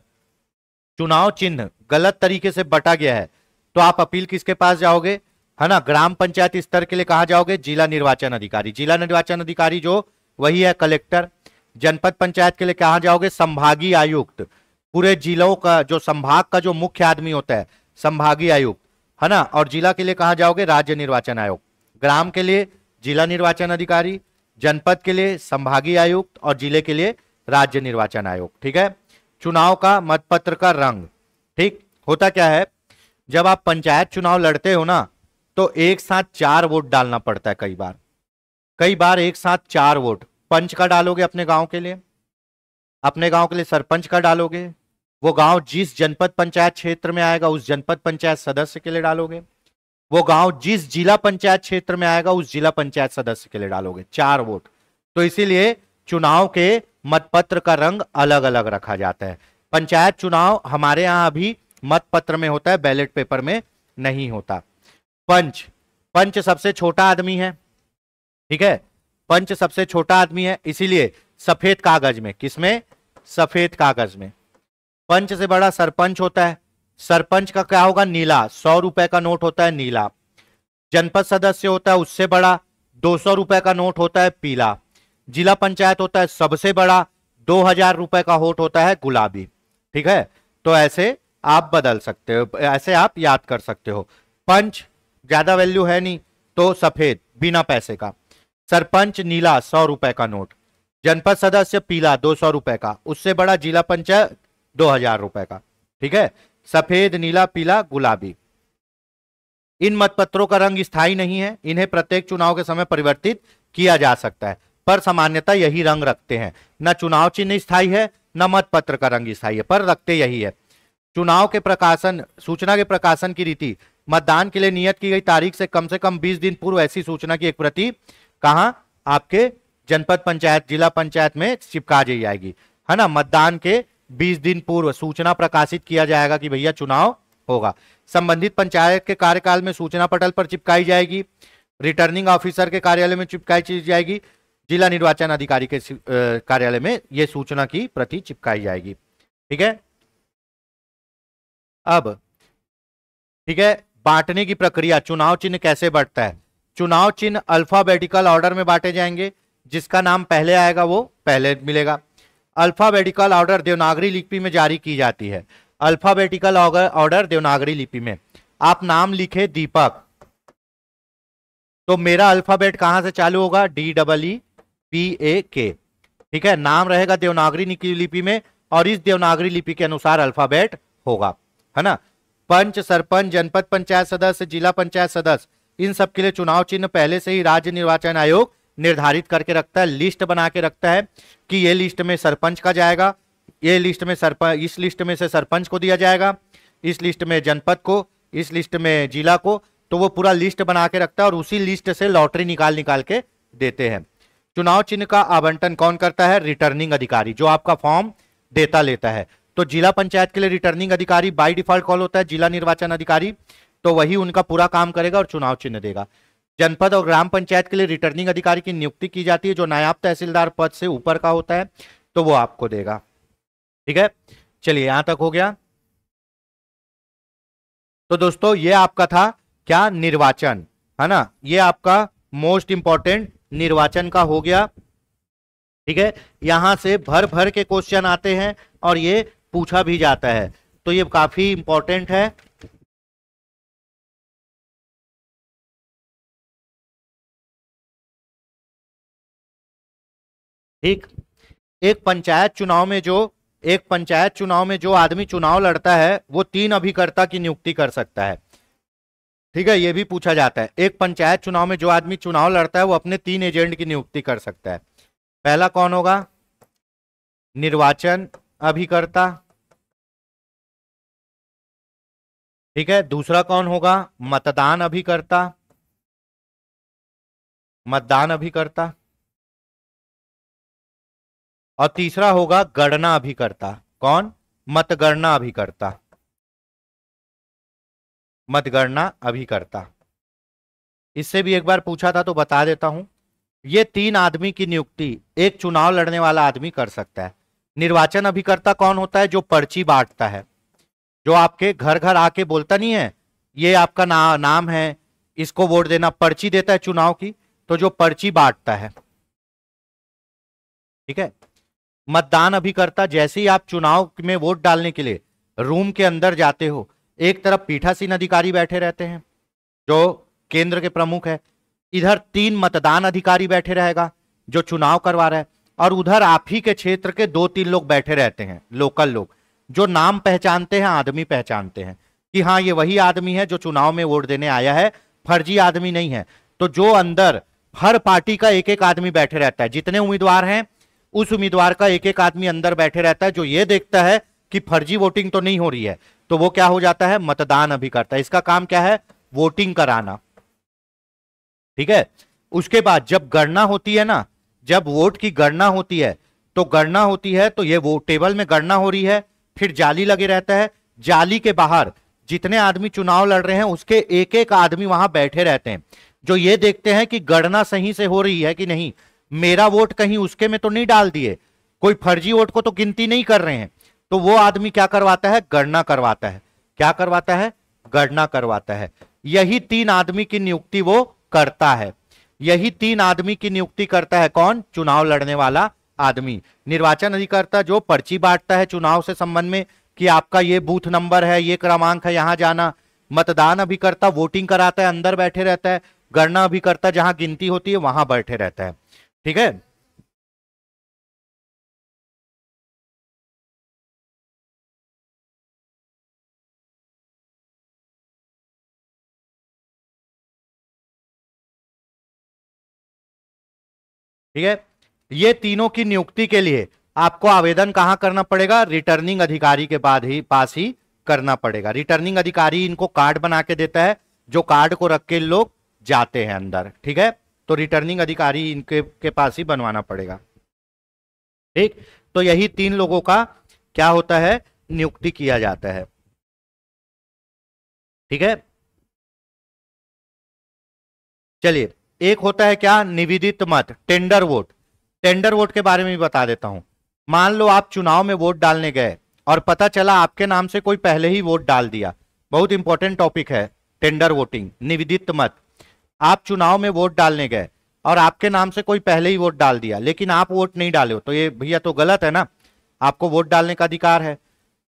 [SPEAKER 1] चुनाव चिन्ह गलत तरीके से बटा गया है तो आप अपील किसके पास जाओगे, है ना। ग्राम पंचायत स्तर के लिए कहां जाओगे, जिला निर्वाचन अधिकारी। जिला निर्वाचन अधिकारी जो वही है कलेक्टर। जनपद पंचायत के लिए कहां जाओगे, संभागीय आयुक्त। पूरे जिलों का जो संभाग का जो मुख्य आदमी होता है संभागीय आयुक्त, है ना। और जिला के लिए कहां जाओगे, राज्य निर्वाचन आयोग। ग्राम के लिए जिला निर्वाचन अधिकारी, जनपद के लिए संभागीय आयुक्त और जिले के लिए राज्य निर्वाचन आयोग। ठीक है, चुनाव का मतपत्र का रंग। ठीक, होता क्या है, जब आप पंचायत चुनाव लड़ते हो ना तो एक साथ 4 वोट डालना पड़ता है। कई बार एक साथ 4 वोट। पंच का डालोगे अपने गांव के लिए, अपने गांव के लिए सरपंच का डालोगे, वो गांव जिस जनपद पंचायत क्षेत्र में आएगा उस जनपद पंचायत सदस्य के लिए डालोगे, वो गांव जिस जिला पंचायत क्षेत्र में आएगा उस जिला पंचायत सदस्य के लिए डालोगे। 4 वोट। तो इसीलिए चुनाव के मतपत्र का रंग अलग अलग रखा जाता है। पंचायत चुनाव हमारे यहां अभी मतपत्र में होता है, बैलेट पेपर में नहीं होता। पंच सबसे छोटा आदमी है। ठीक है, पंच सबसे छोटा आदमी है, इसीलिए सफेद कागज में, किसमें, सफेद कागज में। पंच से बड़ा सरपंच होता है। सरपंच का क्या होगा, नीला, 100 रुपए का नोट होता है नीला। जनपद सदस्य होता है उससे बड़ा, 200 रुपए का नोट होता है पीला। जिला पंचायत होता है सबसे बड़ा, 2000 रुपए का नोट होता है गुलाबी। ठीक है, तो ऐसे आप बदल सकते हो, ऐसे आप याद कर सकते हो। पंच ज्यादा वैल्यू है नहीं तो सफेद बिना पैसे का, सरपंच नीला 100 रुपए का नोट, जनपद सदस्य पीला 200 रुपए का, उससे बड़ा जिला पंचायत 2000 रुपए का। ठीक है, सफेद, नीला, पीला, गुलाबी। इन मतपत्रों का रंग स्थायी नहीं है, इन्हें प्रत्येक चुनाव के समय परिवर्तित किया जा सकता है, पर सामान्यतः यही रंग रखते हैं। न चुनाव चिन्ह स्थायी है न मतपत्र का रंग स्थायी है, पर रखते यही है। चुनाव के प्रकाशन, सूचना के प्रकाशन की रीति, मतदान के लिए नियत की गई तारीख से कम 20 दिन पूर्व ऐसी सूचना की एक प्रति कहां, आपके जनपद पंचायत जिला पंचायत में चिपका दी जाएगी, है ना। मतदान के 20 दिन पूर्व सूचना प्रकाशित किया जाएगा कि भैया चुनाव होगा। संबंधित पंचायत के कार्यकाल में सूचना पटल पर चिपकाई जाएगी, रिटर्निंग ऑफिसर के कार्यालय में चिपकाई जाएगी, जिला निर्वाचन अधिकारी के कार्यालय में यह सूचना की प्रति चिपकाई जाएगी। ठीक है, अब ठीक है, बांटने की प्रक्रिया। चुनाव चिन्ह कैसे बढ़ता है, चुनाव चिन्ह अल्फाबेटिकल ऑर्डर में बांटे जाएंगे, जिसका नाम पहले आएगा वो पहले मिलेगा। अल्फाबेटिकल ऑर्डर देवनागरी लिपि में जारी की जाती है। अल्फाबेटिकल ऑर्डर देवनागरी लिपि में, आप नाम लिखे दीपक तो मेरा अल्फाबेट कहां से चालू होगा, DEEPAK। ठीक है, नाम रहेगा देवनागरी लिपि में और इस देवनागरी लिपि के अनुसार अल्फाबेट होगा, है ना। पंच, सरपंच, जनपद पंचायत सदस्य, जिला पंचायत सदस्य, इन सब के लिए चुनाव चिन्ह पहले से ही राज्य निर्वाचन आयोग निर्धारित करके रखता है, लिस्ट बना के रखता है कि ये लिस्ट में सरपंच का जाएगा, ये लिस्ट में सरपंच, इस लिस्ट में से सरपंच को दिया जाएगा, इस लिस्ट में जनपद को, इस लिस्ट में जिला को। तो वो पूरा लिस्ट बना के रखता है और उसी लिस्ट से लॉटरी निकाल के देते हैं। चुनाव चिन्ह का आवंटन कौन करता है, रिटर्निंग अधिकारी, जो आपका फॉर्म देता लेता है। तो जिला पंचायत के लिए रिटर्निंग अधिकारी बाय डिफॉल्ट कॉल होता है जिला निर्वाचन अधिकारी, तो वही उनका पूरा काम करेगा और चुनाव चिन्ह देगा। जनपद और ग्राम पंचायत के लिए रिटर्निंग अधिकारी की नियुक्ति की जाती है, जो नायब तहसीलदार पद से ऊपर का होता है, तो वो आपको देगा। ठीक है, चलिए यहां तक हो गया। तो दोस्तों ये आपका था क्या, निर्वाचन, है ना। ये आपका मोस्ट इंपॉर्टेंट निर्वाचन का हो गया। ठीक है, यहां से भर भर के क्वेश्चन आते हैं और ये पूछा भी जाता है, तो ये काफी इंपॉर्टेंट है। ठीक। एक पंचायत चुनाव में जो आदमी चुनाव लड़ता है वो 3 अभिकर्ता की नियुक्ति कर सकता है। ठीक है, ये भी पूछा जाता है। एक पंचायत चुनाव में जो आदमी चुनाव लड़ता है वो अपने 3 एजेंट की नियुक्ति कर सकता है। पहला कौन होगा? निर्वाचन अभिकर्ता। ठीक है, दूसरा कौन होगा? मतदान अभिकर्ता, मतदान अभिकर्ता। और तीसरा होगा गणना अभिकर्ता। कौन? मतगणना अभिकर्ता, मतगणना अभिकर्ता। इससे भी एक बार पूछा था तो बता देता हूं। ये 3 आदमी की नियुक्ति एक चुनाव लड़ने वाला आदमी कर सकता है। निर्वाचन अभिकर्ता कौन होता है? जो पर्ची बांटता है, जो आपके घर घर आके बोलता नहीं है ये आपका नाम है, इसको वोट देना, पर्ची देता है चुनाव की, तो जो पर्ची बांटता है। ठीक है। मतदान अभिकर्ता, जैसे ही आप चुनाव में वोट डालने के लिए रूम के अंदर जाते हो, एक तरफ पीठासीन अधिकारी बैठे रहते हैं जो केंद्र के प्रमुख है, इधर 3 मतदान अधिकारी बैठे रहेगा जो चुनाव करवा रहा है, और उधर आप ही के क्षेत्र के 2-3 लोग बैठे रहते हैं, लोकल लोग, जो नाम पहचानते हैं, आदमी पहचानते हैं कि हाँ ये वही आदमी है जो चुनाव में वोट देने आया है, फर्जी आदमी नहीं है। तो जो अंदर हर पार्टी का एक एक आदमी बैठे रहता है, जितने उम्मीदवार हैं उस उम्मीदवार का एक एक आदमी अंदर बैठे रहता है, जो ये देखता है कि फर्जी वोटिंग तो नहीं हो रही है, तो वो क्या हो जाता है? मतदान अभिकर्ता। इसका काम क्या है? वोटिंग कराना। ठीक है। उसके बाद जब गणना होती है ना, जब वोट की गणना होती है, तो ये वो टेबल में गणना हो रही है, फिर जाली लगे रहता है, जाली के बाहर जितने आदमी चुनाव लड़ रहे हैं उसके एक एक आदमी वहां बैठे रहते हैं, जो ये देखते हैं कि गणना सही से हो रही है कि नहीं, मेरा वोट कहीं उसके में तो नहीं डाल दिए, कोई फर्जी वोट को तो गिनती नहीं कर रहे हैं। तो वो आदमी क्या करवाता है? गणना करवाता है। क्या करवाता है? गणना करवाता है। यही 3 आदमी की नियुक्ति वो करता है। यही 3 आदमी की नियुक्ति करता है। कौन? चुनाव लड़ने वाला आदमी। निर्वाचन अधिकर्ता जो पर्ची बांटता है चुनाव से संबंध में कि आपका ये बूथ नंबर है, ये क्रमांक है, यहां जाना। मतदान अभिकर्ता वोटिंग कराता है, अंदर बैठे रहता है। गणना अभिकर्ता जहां गिनती होती है वहां बैठे रहता है। ठीक है। ठीक है। ये तीनों की नियुक्ति के लिए आपको आवेदन कहां करना पड़ेगा? रिटर्निंग अधिकारी के पास ही करना पड़ेगा। रिटर्निंग अधिकारी इनको कार्ड बना के देता है, जो कार्ड को रख के लोग जाते हैं अंदर। ठीक है। तो रिटर्निंग अधिकारी इनके के पास ही बनवाना पड़ेगा। ठीक। तो यही 3 लोगों का क्या होता है? नियुक्ति किया जाता है। ठीक है। चलिए, एक होता है क्या? निवेदित मत, टेंडर वोट। टेंडर वोट के बारे में भी बता देता हूं। मान लो आप चुनाव में वोट डालने गए और पता चला आपके नाम से कोई पहले ही वोट डाल दिया। बहुत इंपॉर्टेंट टॉपिक है टेंडर वोटिंग, निवेदित मत। आप चुनाव में वोट डालने गए और आपके नाम से कोई पहले ही वोट डाल दिया, लेकिन आप वोट नहीं डाले हो, तो ये भैया तो गलत है ना। आपको वोट डालने का अधिकार है,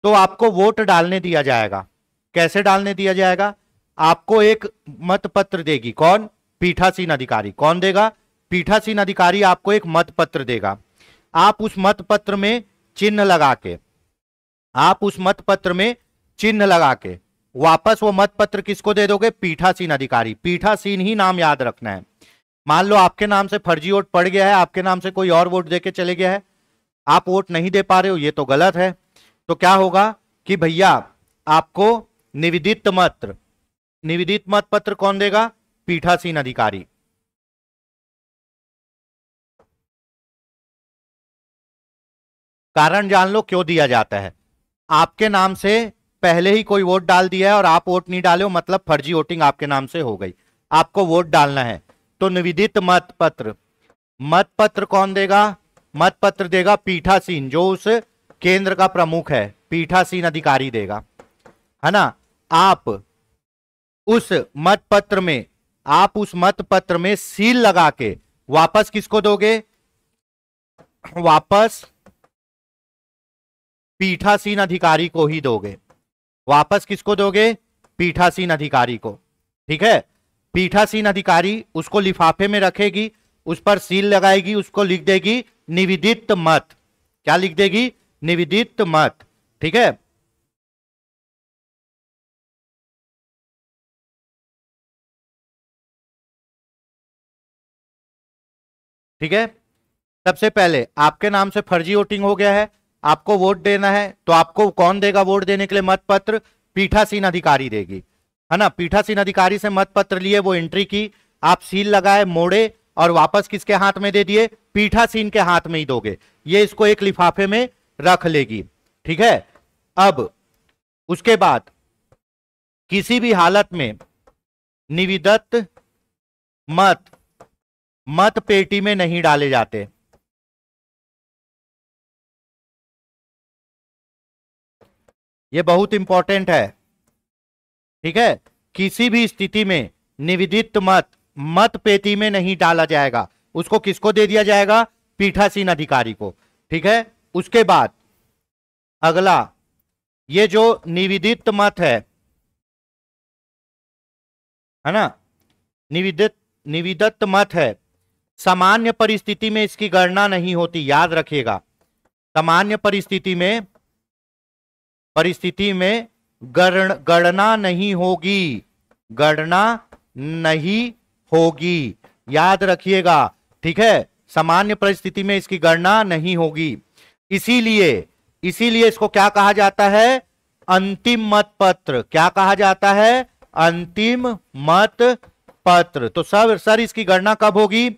[SPEAKER 1] तो आपको वोट डालने दिया जाएगा। कैसे डालने दिया जाएगा? आपको एक मत पत्र देगी। कौन? पीठासीन अधिकारी। कौन देगा? पीठासीन अधिकारी आपको एक मत पत्र देगा। आप उस मत पत्र में चिन्ह लगा के वापस वो मत पत्र किसको दे दोगे? पीठासीन अधिकारी। पीठासीन ही नाम याद रखना है। मान लो आपके नाम से फर्जी वोट पड़ गया है, आपके नाम से कोई और वोट देके चले गया है, आप वोट नहीं दे पा रहे हो, ये तो गलत है। तो क्या होगा कि भैया आपको निवेदित मत पत्र कौन देगा? पीठासीन अधिकारी। कारण जान लो क्यों दिया जाता है। आपके नाम से पहले ही कोई वोट डाल दिया है और आप वोट नहीं डाले हो, मतलब फर्जी वोटिंग आपके नाम से हो गई, आपको वोट डालना है। तो निवेदित मत पत्र कौन देगा? मत पत्र देगा पीठासीन, जो उस केंद्र का प्रमुख है, पीठासीन अधिकारी देगा, है ना। आप उस मत पत्र में सील लगा के वापस किसको दोगे? वापस पीठासीन अधिकारी को ही दोगे। वापस किसको दोगे? पीठासीन अधिकारी को। ठीक है। पीठासीन अधिकारी उसको लिफाफे में रखेगी, उस पर सील लगाएगी, उसको लिख देगी निविदित मत। क्या लिख देगी? निविदित मत। ठीक है, ठीक है। सबसे पहले आपके नाम से फर्जी वोटिंग हो गया है, आपको वोट देना है, तो आपको कौन देगा वोट देने के लिए मत पत्र? पीठासीन अधिकारी देगी, है ना। पीठासीन अधिकारी से मत पत्र लिए, वो एंट्री की, आप सील लगाए, मोड़े और वापस किसके हाथ में दे दिए? पीठासीन के हाथ में ही दोगे। ये इसको एक लिफाफे में रख लेगी। ठीक है, अब उसके बाद किसी भी हालत में निविदत मत मत पेटी में नहीं डाले जाते। ये बहुत इंपॉर्टेंट है। ठीक है, किसी भी स्थिति में निविदित मत पेटी में नहीं डाला जाएगा। उसको किसको दे दिया जाएगा? पीठासीन अधिकारी को। ठीक है, उसके बाद अगला, ये जो निविदित मत है ना, निविदत मत है, सामान्य परिस्थिति में इसकी गणना नहीं होती। याद रखिएगा, सामान्य परिस्थिति में गणना नहीं होगी, गणना नहीं होगी। याद रखिएगा, ठीक है, सामान्य परिस्थिति में इसकी गणना नहीं होगी। इसीलिए इसको क्या कहा जाता है? अंतिम मत पत्र। क्या कहा जाता है? अंतिम मत पत्र। तो सर इसकी गणना कब होगी?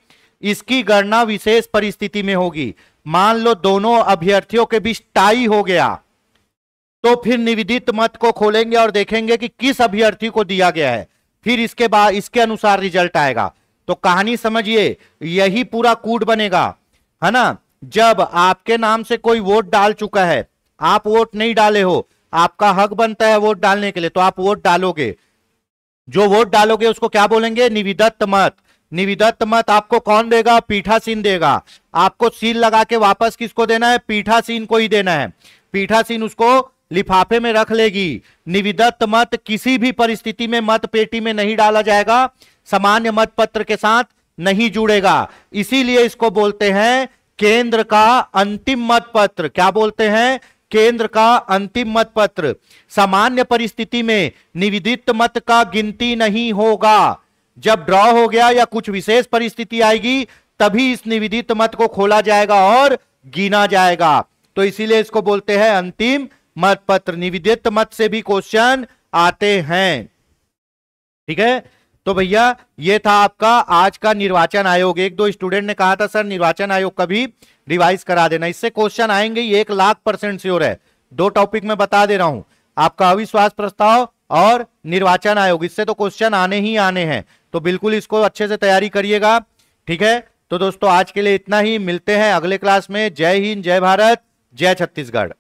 [SPEAKER 1] इसकी गणना विशेष परिस्थिति में होगी। मान लो दोनों अभ्यर्थियों के बीच टाई हो गया, तो फिर निविदित मत को खोलेंगे और देखेंगे कि किस अभ्यर्थी को दिया गया है, फिर इसके बाद इसके अनुसार रिजल्ट आएगा। तो कहानी समझिए, यही पूरा कूट बनेगा, है ना। जब आपके नाम से कोई वोट डाल चुका है, आप वोट नहीं डाले हो, आपका हक बनता है वोट डालने के लिए, तो आप वोट डालोगे। जो वोट डालोगे उसको क्या बोलेंगे? निविदत मत। निविदत मत आपको कौन देगा? पीठासीन देगा। आपको सील लगा के वापस किसको देना है? पीठासीन को ही देना है। पीठासीन उसको लिफाफे में रख लेगी। निविदत मत किसी भी परिस्थिति में मत पेटी में नहीं डाला जाएगा, सामान्य मत पत्र के साथ नहीं जुड़ेगा। इसीलिए इसको बोलते हैं केंद्र का अंतिम मत पत्र। क्या बोलते हैं? केंद्र का अंतिम मत पत्र। सामान्य परिस्थिति में निविदित मत का गिनती नहीं होगा। जब ड्रॉ हो गया या कुछ विशेष परिस्थिति आएगी, तभी इस निविदित मत को खोला जाएगा और गिना जाएगा। तो इसीलिए इसको बोलते हैं अंतिम मत पत्र। निविदित मत से भी क्वेश्चन आते हैं। ठीक है, तो भैया ये था आपका आज का निर्वाचन आयोग। एक दो स्टूडेंट ने कहा था सर निर्वाचन आयोग का भी रिवाइज करा देना, इससे क्वेश्चन आएंगे, ये 1,00,000% श्योर है। दो टॉपिक में बता दे रहा हूं, आपका अविश्वास प्रस्ताव और निर्वाचन आयोग, इससे तो क्वेश्चन आने ही आने हैं। तो बिल्कुल इसको अच्छे से तैयारी करिएगा। ठीक है, तो दोस्तों आज के लिए इतना ही, मिलते हैं अगले क्लास में। जय हिंद, जय भारत, जय छत्तीसगढ़।